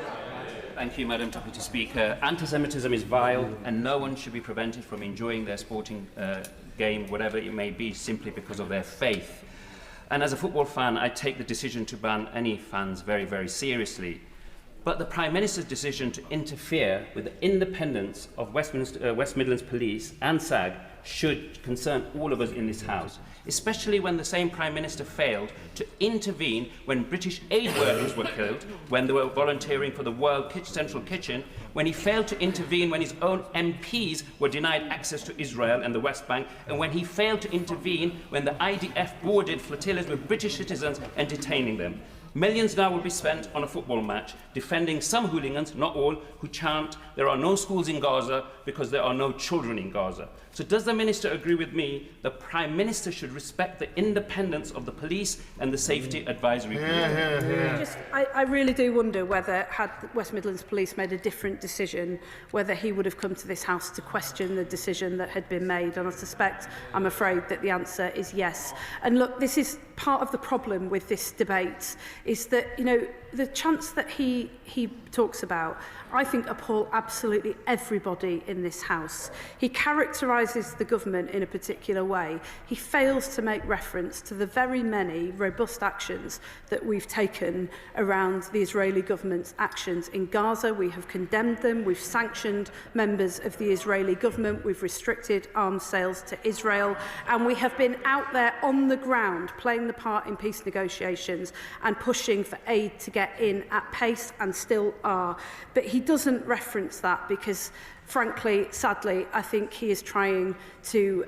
Thank you, Madam Deputy Speaker. Anti-Semitism is vile, and no one should be prevented from enjoying their sporting game, whatever it may be, simply because of their faith. And as a football fan, I take the decision to ban any fans very, very seriously. But the Prime Minister's decision to interfere with the independence of West Midlands Police and SAG should concern all of us in this House, especially when the same Prime Minister failed to intervene when British aid workers were killed, when they were volunteering for the World Central Kitchen, when he failed to intervene when his own MPs were denied access to Israel and the West Bank, and when he failed to intervene when the IDF boarded flotillas with British citizens and detaining them. Millions now will be spent on a football match defending some hooligans, not all, who chant there are no schools in Gaza because there are no children in Gaza. So does the Minister agree with me the Prime Minister should respect the independence of the police and the Safety Advisory Group? I really do wonder whether, had West Midlands Police made a different decision, whether he would have come to this House to question the decision that had been made. And I suspect, I'm afraid, that the answer is yes. And look, this is part of the problem with this debate, is that, you know, the chants that he talks about, I think, appall absolutely everybody in this House. He characterises the government in a particular way. He fails to make reference to the very many robust actions that we've taken around the Israeli government's actions in Gaza. We have condemned them. We've sanctioned members of the Israeli government. We've restricted arms sales to Israel. And we have been out there on the ground playing the part in peace negotiations and pushing for aid to get in at pace, and still are. But he doesn't reference that because, frankly, sadly, I think he is trying to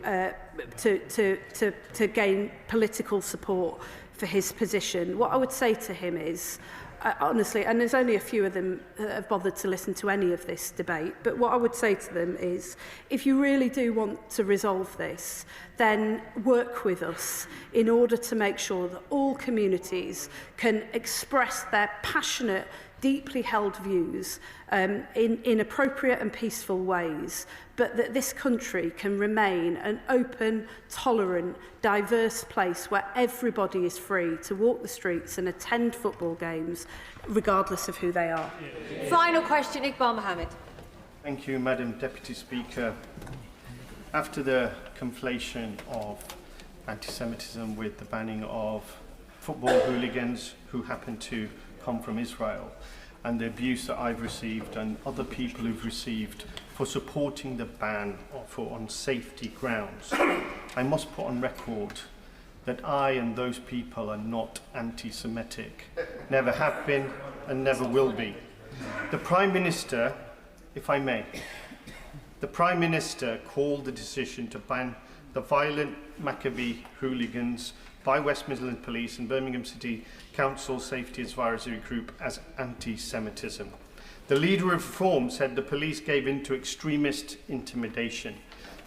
gain political support for his position. What I would say to him is, honestly, and there's only a few of them that have bothered to listen to any of this debate, but what I would say to them is, if you really do want to resolve this, then work with us in order to make sure that all communities can express their passionate, deeply held views in appropriate and peaceful ways, but that this country can remain an open, tolerant, diverse place where everybody is free to walk the streets and attend football games, regardless of who they are. Final question, Iqbal Mohammed. Thank you, Madam Deputy Speaker. After the conflation of anti-Semitism with the banning of football hooligans who happen to come from Israel, and the abuse that I've received and other people who've received for supporting the ban on safety grounds, I must put on record that I and those people are not anti-Semitic, never have been and never will be. The Prime Minister, if I may, the Prime Minister called the decision to ban the violent Maccabi hooligans by West Midlands Police and Birmingham City Council Safety Advisory Group as anti-Semitism. The leader of Reform said the police gave in to extremist intimidation.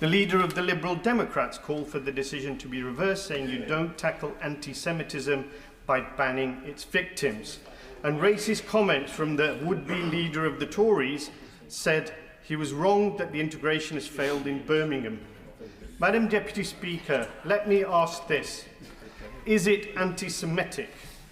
The leader of the Liberal Democrats called for the decision to be reversed, saying you don't tackle anti-Semitism by banning its victims. And racist comments from the would-be leader of the Tories said he was wrong that the integration has failed in Birmingham. Madam Deputy Speaker, let me ask this. Is it anti-Semitic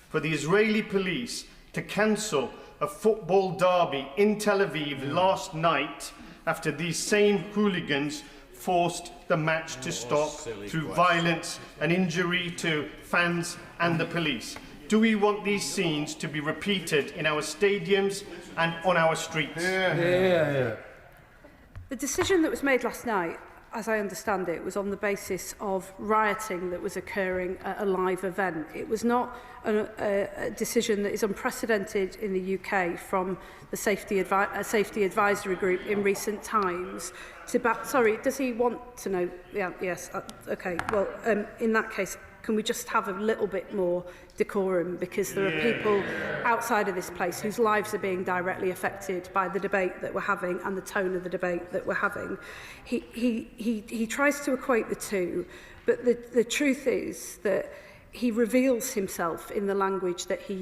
for the Israeli police to cancel a football derby in Tel Aviv last night after these same hooligans forced the match to stop through violence and injury to fans and the police? Do we want these scenes to be repeated in our stadiums and on our streets? The decision that was made last night, as I understand it, was on the basis of rioting that was occurring at a live event. It was not a decision that is unprecedented in the UK from the Safety Advisory Group in recent times. Sorry, does he want to know? Yeah, yes. Okay. Well, in that case, can we just have a little bit more decorum, because there are people outside of this place whose lives are being directly affected by the debate that we're having and the tone of the debate that we're having. He tries to equate the two, but the truth is that he reveals himself in the language that he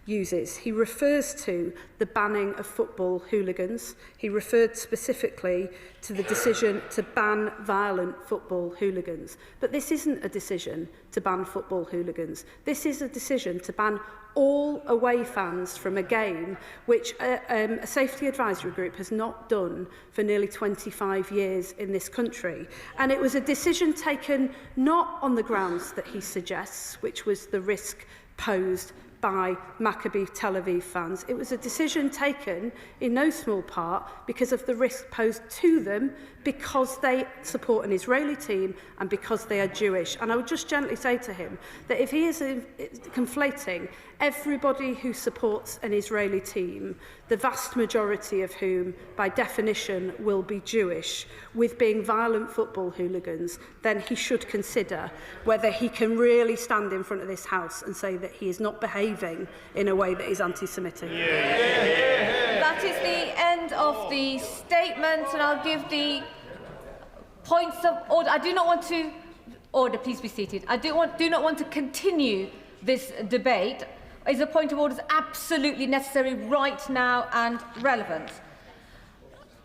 uses. He refers to the banning of football hooligans. He referred specifically to the decision to ban violent football hooligans. But this isn't a decision to ban football hooligans. This is a decision to ban all away fans from a game which a safety advisory group has not done for nearly 25 years in this country. And it was a decision taken not on the grounds that he suggests, which was the risk posed by Maccabi Tel Aviv fans. It was a decision taken in no small part because of the risk posed to them because they support an Israeli team and because they are Jewish. And I would just gently say to him that if he is conflating everybody who supports an Israeli team, the vast majority of whom by definition will be Jewish, with being violent football hooligans, then he should consider whether he can really stand in front of this House and say that he is not behaving in a way that is anti-Semitic. That is the end of the statement, and I'll give the points of order. I do not want to... Order, please be seated. I do not want to continue this debate. Is a point of order absolutely necessary right now and relevant?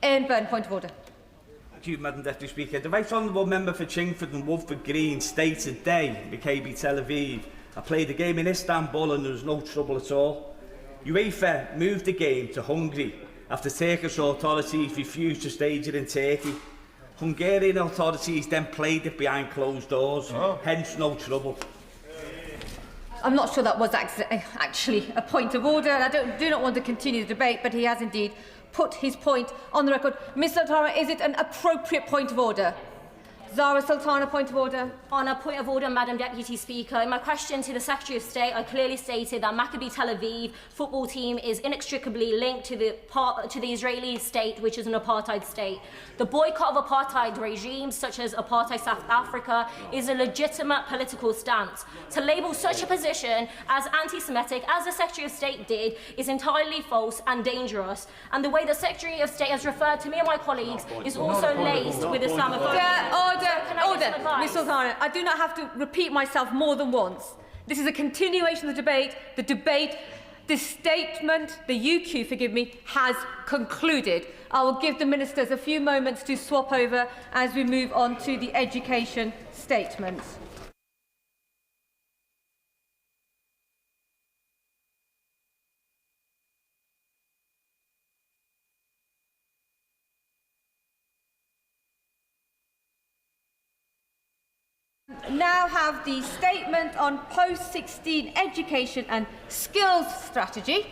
Ian Byrne, point of order. Thank you, Madam Deputy Speaker. The Right Honourable Member for Chingford and Wolford Green stated today, Maccabi Tel Aviv, I played the game in Istanbul and there was no trouble at all. UEFA moved the game to Hungary after Turkish authorities refused to stage it in Turkey. Hungarian authorities then played it behind closed doors, hence no trouble. I'm not sure that was actually a point of order, and I do not want to continue the debate, but he has indeed put his point on the record. Ms Sultana, is it an appropriate point of order? Zara Sultana, point of order. On a point of order, Madam Deputy Speaker, in my question to the Secretary of State, I clearly stated that Maccabi Tel Aviv football team is inextricably linked to the Israeli state, which is an apartheid state. The boycott of apartheid regimes, such as apartheid South Africa, is a legitimate political stance. To label such a position as anti-Semitic, as the Secretary of State did, is entirely false and dangerous. And the way the Secretary of State has referred to me and my colleagues is also laced with Islamophobia. Order, Ms Sultana. I do not have to repeat myself more than once. This is a continuation of the debate. The statement, the UQ, forgive me, has concluded. I will give the ministers a few moments to swap over as we move on to the education statements. Now have the statement on post-16 education and skills strategy.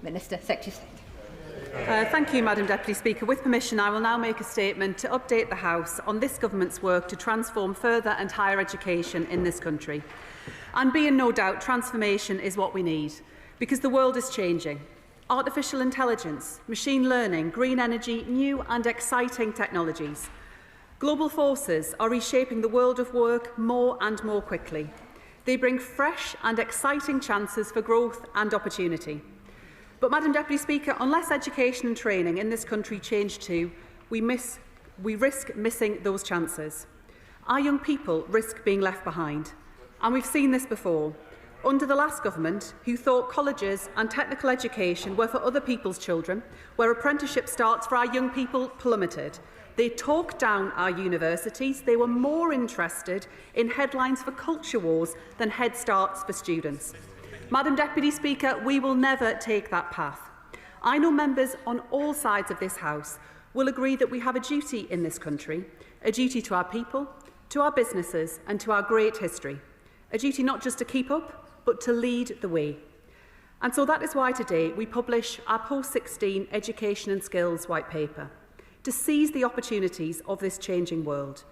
Minister, Secretary of State. Thank you, Madam Deputy Speaker. With permission, I will now make a statement to update the House on this Government's work to transform further and higher education in this country. And be in no doubt, transformation is what we need, because the world is changing. artificial intelligence, machine learning, green energy, new and exciting technologies. Global forces are reshaping the world of work more and more quickly. They bring fresh and exciting chances for growth and opportunity. But, Madam Deputy Speaker, unless education and training in this country change too, we risk missing those chances. Our young people risk being left behind. And we've seen this before. Under the last government, who thought colleges and technical education were for other people's children, where apprenticeship starts for our young people plummeted. They talked down our universities. They were more interested in headlines for culture wars than Head Starts for students. Madam Deputy Speaker, we will never take that path. I know members on all sides of this House will agree that we have a duty in this country, a duty to our people, to our businesses and to our great history. A duty not just to keep up, but to lead the way. And so that is why today we publish our Post-16 Education and Skills White Paper, to seize the opportunities of this changing world,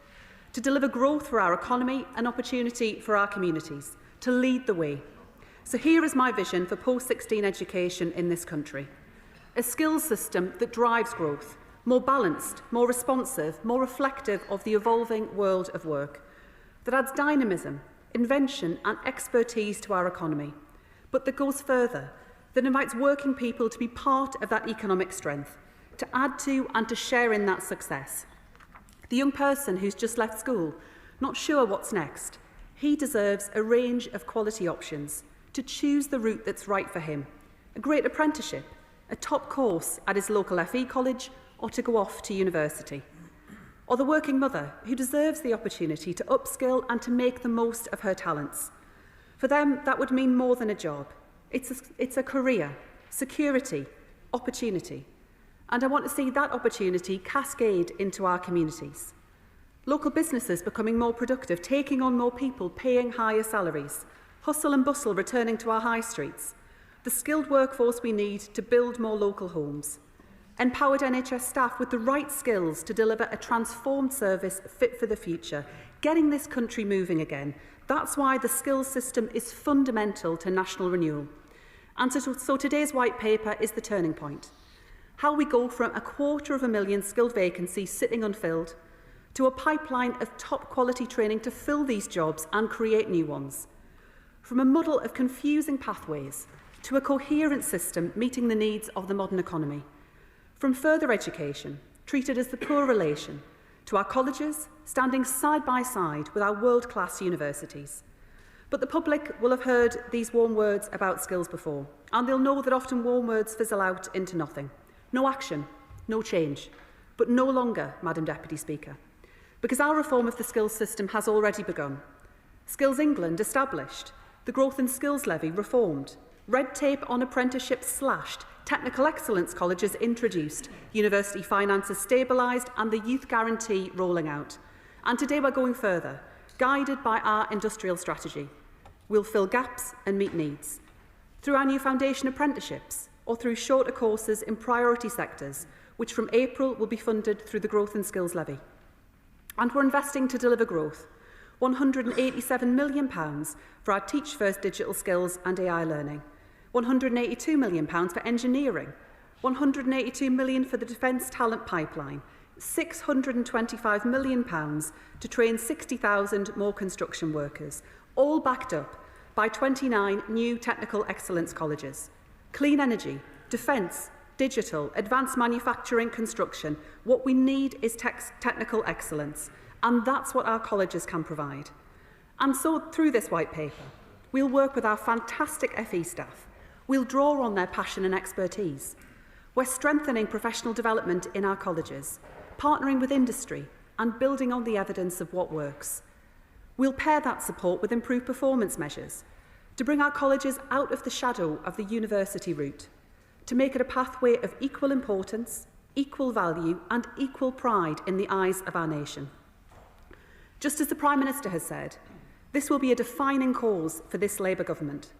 to deliver growth for our economy and opportunity for our communities, to lead the way. So here is my vision for post-16 education in this country. A skills system that drives growth, more balanced, more responsive, more reflective of the evolving world of work, that adds dynamism, invention and expertise to our economy, but that goes further, that invites working people to be part of that economic strength, to add to and to share in that success. The young person who's just left school, not sure what's next, he deserves a range of quality options to choose the route that's right for him. A great apprenticeship, a top course at his local FE college, or to go off to university. Or the working mother who deserves the opportunity to upskill and to make the most of her talents. For them, that would mean more than a job. It's a career, security, opportunity. And I want to see that opportunity cascade into our communities. Local businesses becoming more productive, taking on more people, paying higher salaries, hustle and bustle returning to our high streets, the skilled workforce we need to build more local homes, empowered NHS staff with the right skills to deliver a transformed service fit for the future, getting this country moving again. That's why the skills system is fundamental to national renewal. And so today's white paper is the turning point. How we go from 250,000 skilled vacancies sitting unfilled to a pipeline of top quality training to fill these jobs and create new ones. From a muddle of confusing pathways to a coherent system meeting the needs of the modern economy. From further education, treated as the poor relation, to our colleges, standing side by side with our world-class universities. But the public will have heard these warm words about skills before, and they'll know that often warm words fizzle out into nothing. No action, no change, but no longer, Madam Deputy Speaker, because our reform of the skills system has already begun. Skills England established, the Growth and Skills Levy reformed, red tape on apprenticeships slashed, technical excellence colleges introduced, university finances stabilised and the youth guarantee rolling out. And today we're going further, guided by our industrial strategy. We'll fill gaps and meet needs. Through our new foundation apprenticeships, or through shorter courses in priority sectors, which from April will be funded through the Growth and Skills Levy. And we're investing to deliver growth. £187 million for our Teach First digital skills and AI learning. £182 million for engineering. £182 million for the Defence Talent Pipeline. £625 million to train 60,000 more construction workers, all backed up by 29 new technical excellence colleges. Clean energy, defence, digital, advanced manufacturing, construction. What we need is technical excellence, and that's what our colleges can provide. And so, through this white paper, we'll work with our fantastic FE staff. We'll draw on their passion and expertise. We're strengthening professional development in our colleges, partnering with industry, and building on the evidence of what works. We'll pair that support with improved performance measures to bring our colleges out of the shadow of the university route, to make it a pathway of equal importance, equal value and equal pride in the eyes of our nation. Just as the Prime Minister has said, this will be a defining cause for this Labour government.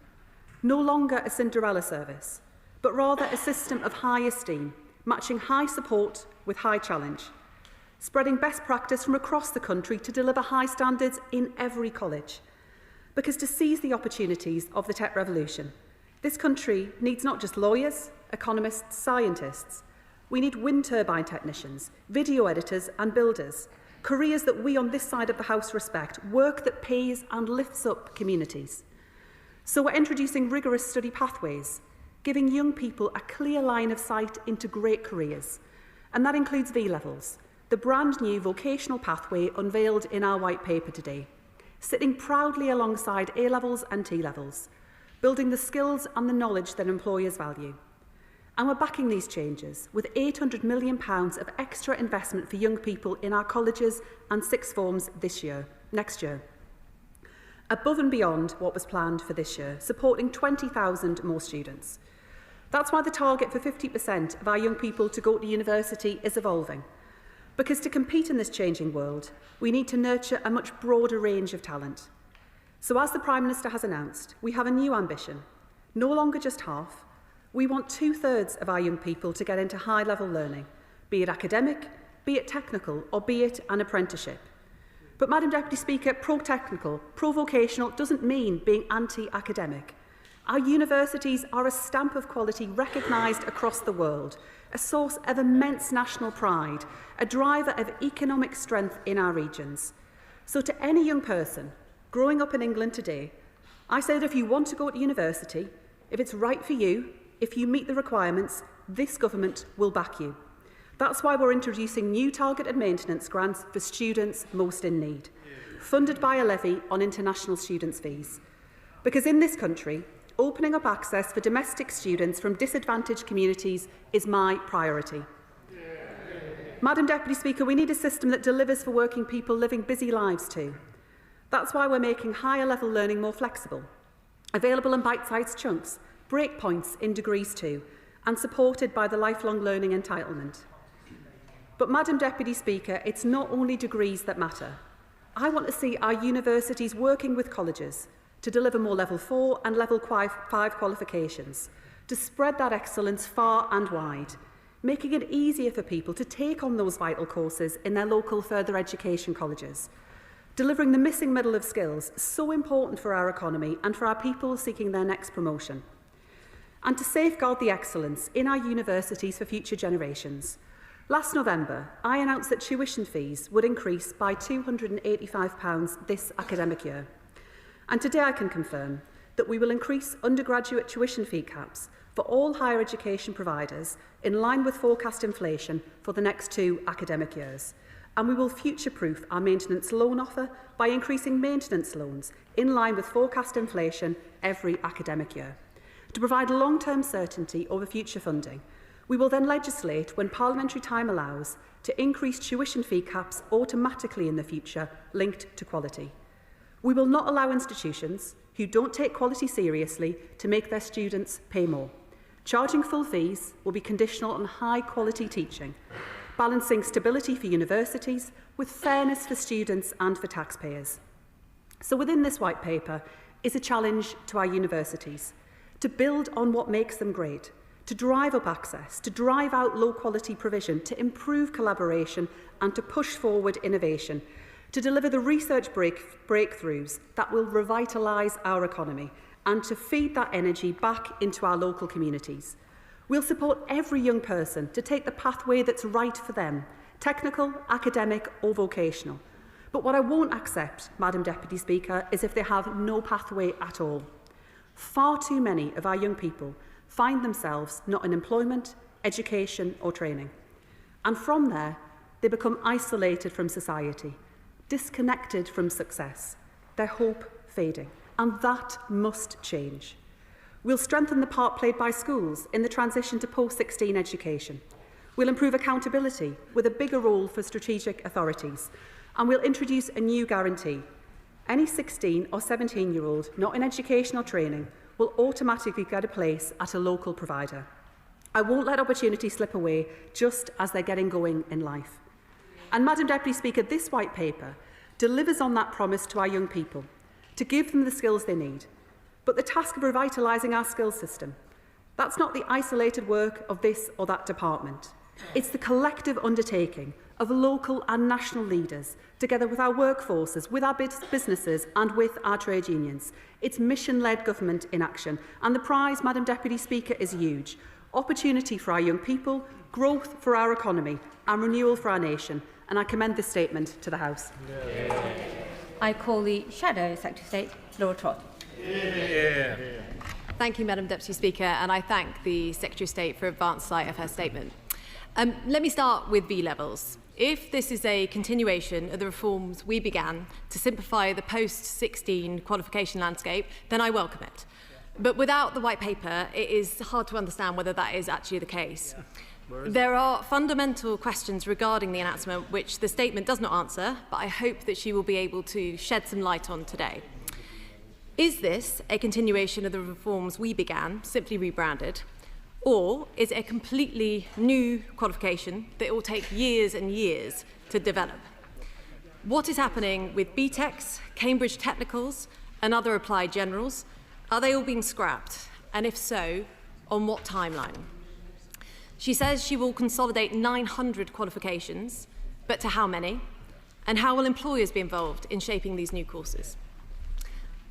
No longer a Cinderella service, but rather a system of high esteem, matching high support with high challenge, spreading best practice from across the country to deliver high standards in every college. Because to seize the opportunities of the tech revolution, this country needs not just lawyers, economists, scientists. We need wind turbine technicians, video editors and builders, careers that we on this side of the House respect, work that pays and lifts up communities. So we're introducing rigorous study pathways, giving young people a clear line of sight into great careers. And that includes V-levels, the brand new vocational pathway unveiled in our white paper today, sitting proudly alongside A-levels and T-levels, building the skills and the knowledge that employers value. And we're backing these changes with £800 million of extra investment for young people in our colleges and sixth forms next year. Above and beyond what was planned for this year, supporting 20,000 more students. That's why the target for 50% of our young people to go to university is evolving. Because to compete in this changing world, we need to nurture a much broader range of talent. So as the Prime Minister has announced, we have a new ambition. No longer just half. We want 2/3 of our young people to get into high-level learning, be it academic, be it technical, or be it an apprenticeship. But, Madam Deputy Speaker, pro-technical, pro-vocational doesn't mean being anti-academic. Our universities are a stamp of quality recognised across the world, a source of immense national pride, a driver of economic strength in our regions. So to any young person growing up in England today, I say that if you want to go to university, if it's right for you, if you meet the requirements, this government will back you. That's why we're introducing new targeted maintenance grants for students most in need, funded by a levy on international students' fees. Because in this country, opening up access for domestic students from disadvantaged communities is my priority. Madam Deputy Speaker, we need a system that delivers for working people living busy lives too. That's why we're making higher level learning more flexible, available in bite-sized chunks, breakpoints in degrees too, and supported by the lifelong learning entitlement. But Madam Deputy Speaker, it's not only degrees that matter. I want to see our universities working with colleges to deliver more Level 4 and Level 5 qualifications, to spread that excellence far and wide, making it easier for people to take on those vital courses in their local further education colleges, delivering the missing middle of skills so important for our economy and for our people seeking their next promotion, and to safeguard the excellence in our universities for future generations. Last November, I announced that tuition fees would increase by £285 this academic year. And today I can confirm that we will increase undergraduate tuition fee caps for all higher education providers in line with forecast inflation for the next 2 academic years. And we will future-proof our maintenance loan offer by increasing maintenance loans in line with forecast inflation every academic year. To provide long-term certainty over future funding, we will then legislate, when parliamentary time allows, to increase tuition fee caps automatically in the future, linked to quality. We will not allow institutions who don't take quality seriously to make their students pay more. Charging full fees will be conditional on high-quality teaching, balancing stability for universities with fairness for students and for taxpayers. So within this white paper is a challenge to our universities to build on what makes them great, to drive up access, to drive out low-quality provision, to improve collaboration and to push forward innovation, to deliver the research breakthroughs that will revitalise our economy and to feed that energy back into our local communities. We'll support every young person to take the pathway that's right for them, technical, academic or vocational. But what I won't accept, Madam Deputy Speaker, is if they have no pathway at all. Far too many of our young people find themselves not in employment, education or training. And from there, they become isolated from society, disconnected from success, their hope fading. And that must change. We'll strengthen the part played by schools in the transition to post-16 education. We'll improve accountability with a bigger role for strategic authorities. And we'll introduce a new guarantee. Any 16 or 17-year-old not in educational training will automatically get a place at a local provider. I won't let opportunities slip away just as they're getting going in life. And Madam Deputy Speaker, this white paper delivers on that promise to our young people, to give them the skills they need. But the task of revitalising our skills system, that's not the isolated work of this or that department. It's the collective undertaking of local and national leaders, together with our workforces, with our businesses and with our trade unions. It's mission-led government in action. And the prize, Madam Deputy Speaker, is huge. opportunity for our young people, growth for our economy and renewal for our nation. And I commend this statement to the House. I call the Shadow Secretary of State, Laura Trott. Thank you, Madam Deputy Speaker, and I thank the Secretary of State for advance sight of her statement. Let me start with B-levels. If this is a continuation of the reforms we began to simplify the post-16 qualification landscape, then I welcome it. But without the white paper, it is hard to understand whether that is actually the case. There are fundamental questions regarding the announcement which the statement does not answer, but I hope that she will be able to shed some light on today. Is this a continuation of the reforms we began, simply rebranded? Or is it a completely new qualification that will take years and years to develop? What is happening with BTECs, Cambridge Technicals and other applied generals? Are they all being scrapped? And if so, on what timeline? She says she will consolidate 900 qualifications, but to how many? And how will employers be involved in shaping these new courses?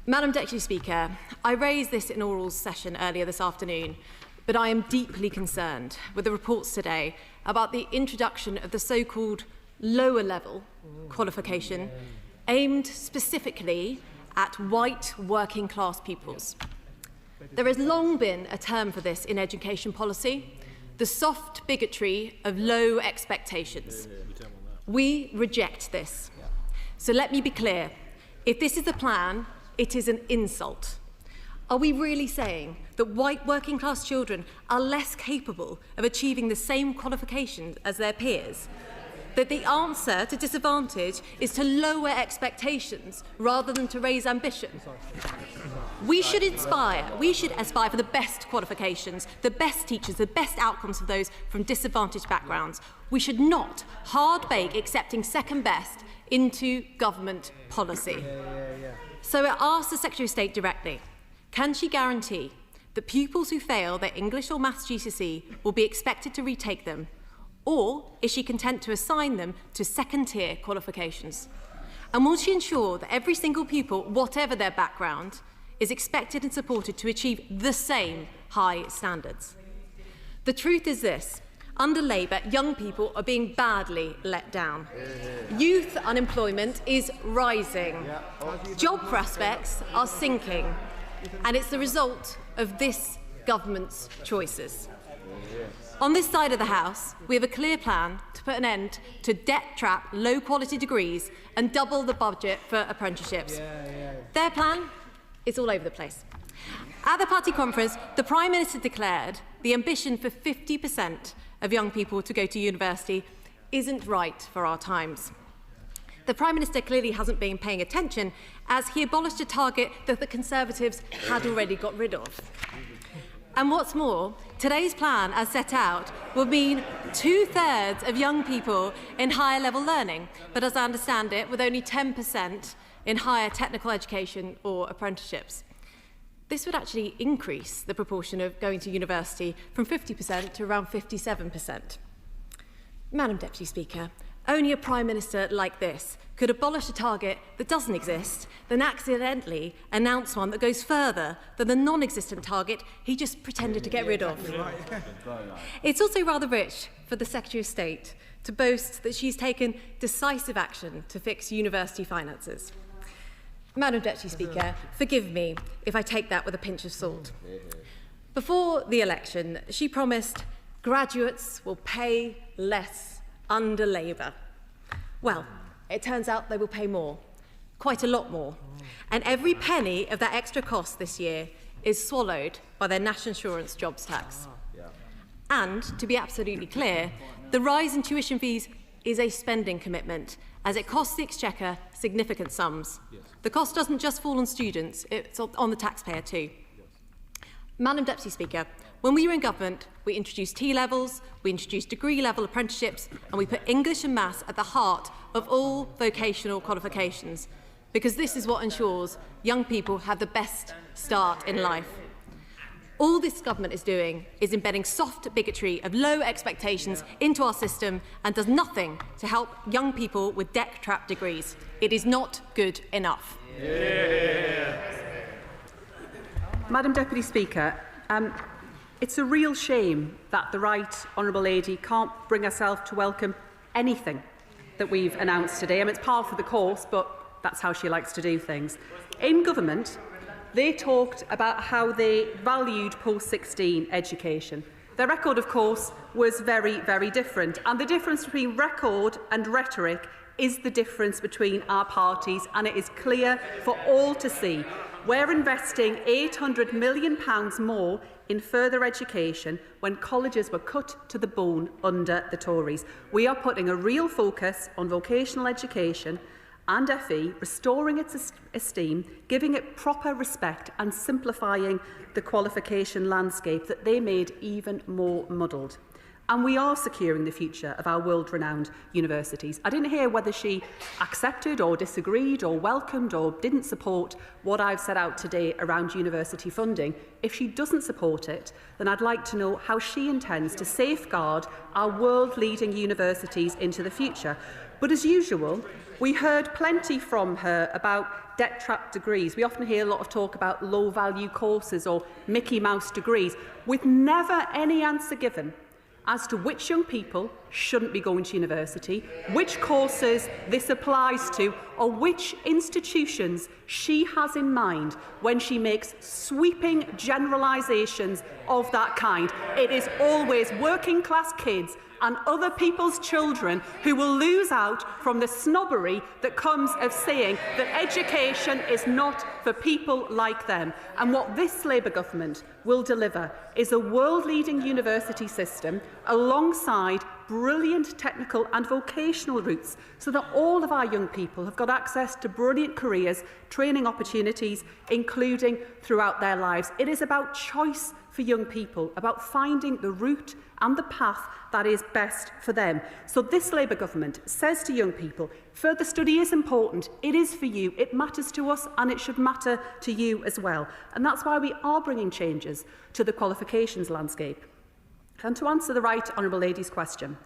Madam Deputy Speaker, I raised this in oral session earlier this afternoon, but I am deeply concerned with the reports today about the introduction of the so-called lower level qualification aimed specifically at white working class pupils. There has long been a term for this in education policy, the soft bigotry of low expectations. We reject this. So let me be clear, if this is the plan, it is an insult. Are we really saying that white working class children are less capable of achieving the same qualifications as their peers? That the answer to disadvantage is to lower expectations rather than to raise ambition? We should aspire for the best qualifications, the best teachers, the best outcomes for those from disadvantaged backgrounds. We should not hard-bake accepting second best into government policy. So I ask the Secretary of State directly, can she guarantee that pupils who fail their English or Maths GCSE will be expected to retake them? Or is she content to assign them to second-tier qualifications? And will she ensure that every single pupil, whatever their background, is expected and supported to achieve the same high standards? The truth is this. Under Labour, young people are being badly let down. Youth unemployment is rising. Job prospects are sinking. And it's the result of this government's choices. On this side of the House, we have a clear plan to put an end to debt-trap, low-quality degrees and double the budget for apprenticeships. Their plan is all over the place. At the party conference, the Prime Minister declared the ambition for 50% of young people to go to university isn't right for our times. The Prime Minister clearly hasn't been paying attention as he abolished a target that the Conservatives had already got rid of. And what's more, today's plan, as set out, will mean 2/3 of young people in higher level learning, but as I understand it, with only 10% in higher technical education or apprenticeships. This would actually increase the proportion of going to university from 50% to around 57%. Madam Deputy Speaker, only a Prime Minister like this could abolish a target that doesn't exist, then accidentally announce one that goes further than the non-existent target he just pretended to get rid of. It's also rather rich for the Secretary of State to boast that she's taken decisive action to fix university finances. Madam Deputy Speaker, forgive me if I take that with a pinch of salt. Before the election, she promised graduates will pay less under Labour. Well, it turns out they will pay more, quite a lot more. And every penny of that extra cost this year is swallowed by their national insurance jobs tax. And, to be absolutely clear, the rise in tuition fees is a spending commitment, as it costs the Exchequer significant sums. The cost doesn't just fall on students, it's on the taxpayer too. Madam Deputy Speaker, when we were in government, we introduced T-levels, we introduced degree-level apprenticeships, and we put English and Maths at the heart of all vocational qualifications, because this is what ensures young people have the best start in life. All this government is doing is embedding soft bigotry of low expectations into our system and does nothing to help young people with debt-trap degrees. It is not good enough. Madam Deputy Speaker, It's a real shame that the Right Honourable Lady can't bring herself to welcome anything that we've announced today. I mean, it's par for the course, but that's how she likes to do things. In government, they talked about how they valued post-16 education. Their record, of course, was very, very different. And the difference between record and rhetoric is the difference between our parties, and it is clear for all to see. We're investing £800 million more in further education when colleges were cut to the bone under the Tories. We are putting a real focus on vocational education and FE, restoring its esteem, giving it proper respect and simplifying the qualification landscape that they made even more muddled. And we are securing the future of our world-renowned universities. I didn't hear whether she accepted or disagreed or welcomed or didn't support what I've set out today around university funding. If she doesn't support it, then I'd like to know how she intends to safeguard our world-leading universities into the future. But as usual, we heard plenty from her about debt-trapped degrees. We often hear a lot of talk about low-value courses or Mickey Mouse degrees, with never any answer given as to which young people shouldn't be going to university, which courses this applies to, or which institutions she has in mind when she makes sweeping generalisations of that kind. It is always working-class kids and other people's children who will lose out from the snobbery that comes of saying that education is not for people like them. And what this Labour government will deliver is a world-leading university system alongside brilliant technical and vocational routes so that all of our young people have got access to brilliant careers, training opportunities, including throughout their lives. It is about choice for young people, about finding the route and the path that is best for them. So this Labour government says to young people, further study is important, it is for you, it matters to us and it should matter to you as well. And that's why we are bringing changes to the qualifications landscape. And to answer the Right Honourable Lady's question,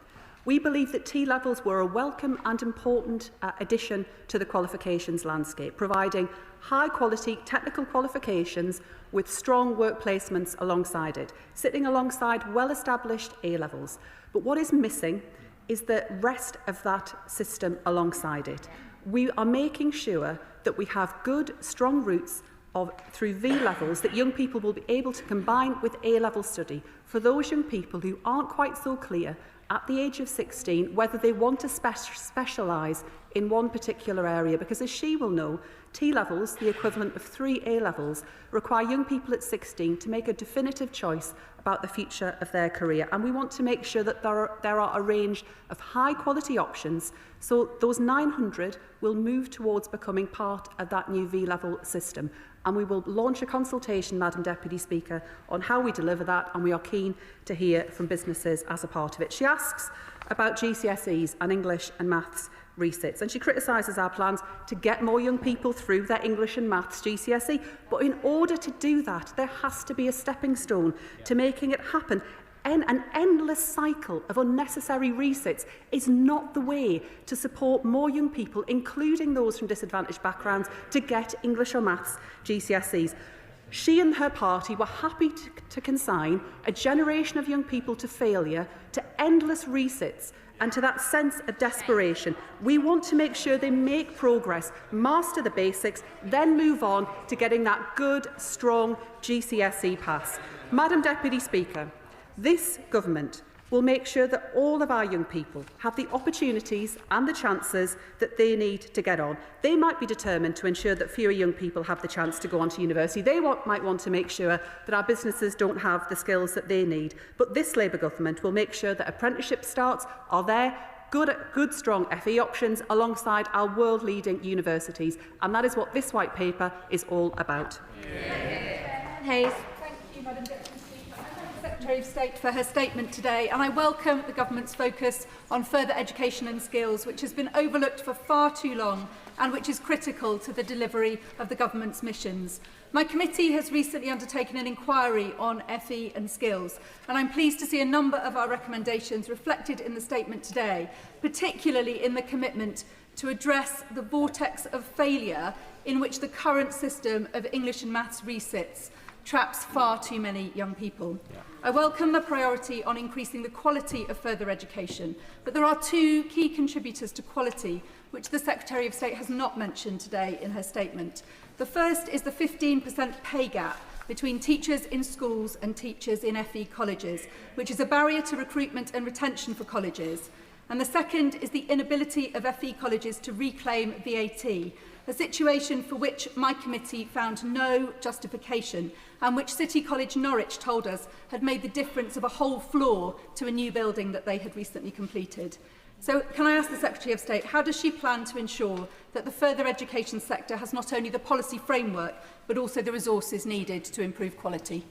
we believe that T-levels were a welcome and important addition to the qualifications landscape, providing high-quality technical qualifications with strong work placements alongside it, sitting alongside well-established A-levels. But what is missing is the rest of that system alongside it. We are making sure that we have good, strong routes through V-levels that young people will be able to combine with A-level study for those young people who aren't quite so clear at the age of 16 whether they want to specialise in one particular area, because as she will know, T-levels, the equivalent of 3 A-levels, require young people at 16 to make a definitive choice about the future of their career. And we want to make sure that there are a range of high-quality options, so those 900 will move towards becoming part of that new V-level system. And we will launch a consultation, Madam Deputy Speaker, on how we deliver that, and we are keen to hear from businesses as a part of it. She asks about GCSEs and English and Maths resits, and she criticises our plans to get more young people through their English and Maths GCSE. But in order to do that, there has to be a stepping stone to making it happen. An endless cycle of unnecessary resits is not the way to support more young people, including those from disadvantaged backgrounds, to get English or Maths GCSEs. She and her party were happy to consign a generation of young people to failure, to endless resits, and to that sense of desperation. We want to make sure they make progress, master the basics, then move on to getting that good, strong GCSE pass. Madam Deputy Speaker, this government will make sure that all of our young people have the opportunities and the chances that they need to get on. They might be determined to ensure that fewer young people have the chance to go on to university. They might want to make sure that our businesses don't have the skills that they need. But this Labour government will make sure that apprenticeship starts are there, good strong FE options alongside our world-leading universities. And that is what this white paper is all about. Hayes. Thank you, Madam Deputy Speaker. I thank the Secretary of State for her statement today, and I welcome the government's focus on further education and skills, which has been overlooked for far too long and which is critical to the delivery of the government's missions. My committee has recently undertaken an inquiry on FE and skills, and I'm pleased to see a number of our recommendations reflected in the statement today, particularly in the commitment to address the vortex of failure in which the current system of English and Maths resits, traps far too many young people. I welcome the priority on increasing the quality of further education, but there are two key contributors to quality which the Secretary of State has not mentioned today in her statement. The first is the 15% pay gap between teachers in schools and teachers in FE colleges, which is a barrier to recruitment and retention for colleges. And the second is the inability of FE colleges to reclaim VAT, a situation for which my committee found no justification and which City College Norwich told us had made the difference of a whole floor to a new building that they had recently completed. So can I ask the Secretary of State, how does she plan to ensure that the further education sector has not only the policy framework but also the resources needed to improve quality?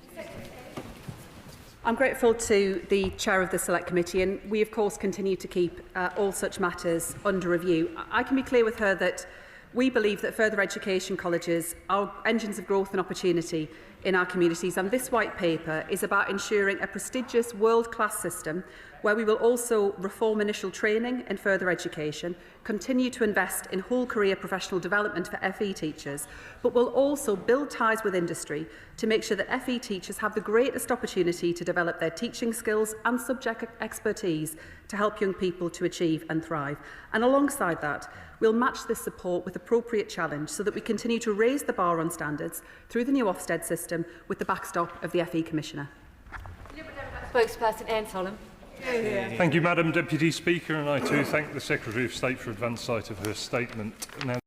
I'm grateful to the Chair of the Select Committee, and we of course continue to keep all such matters under review. I can be clear with her that we believe that further education colleges are engines of growth and opportunity in our communities, and this white paper is about ensuring a prestigious world-class system where we will also reform initial training and further education, continue to invest in whole career professional development for FE teachers, but will also build ties with industry to make sure that FE teachers have the greatest opportunity to develop their teaching skills and subject expertise to help young people to achieve and thrive. And alongside that, we'll match this support with appropriate challenge so that we continue to raise the bar on standards through the new Ofsted system with the backstop of the FE Commissioner. Spokesperson Anne Solomon. Thank you, Madam Deputy Speaker, and I too thank the Secretary of State for advance sight of her statement. Now,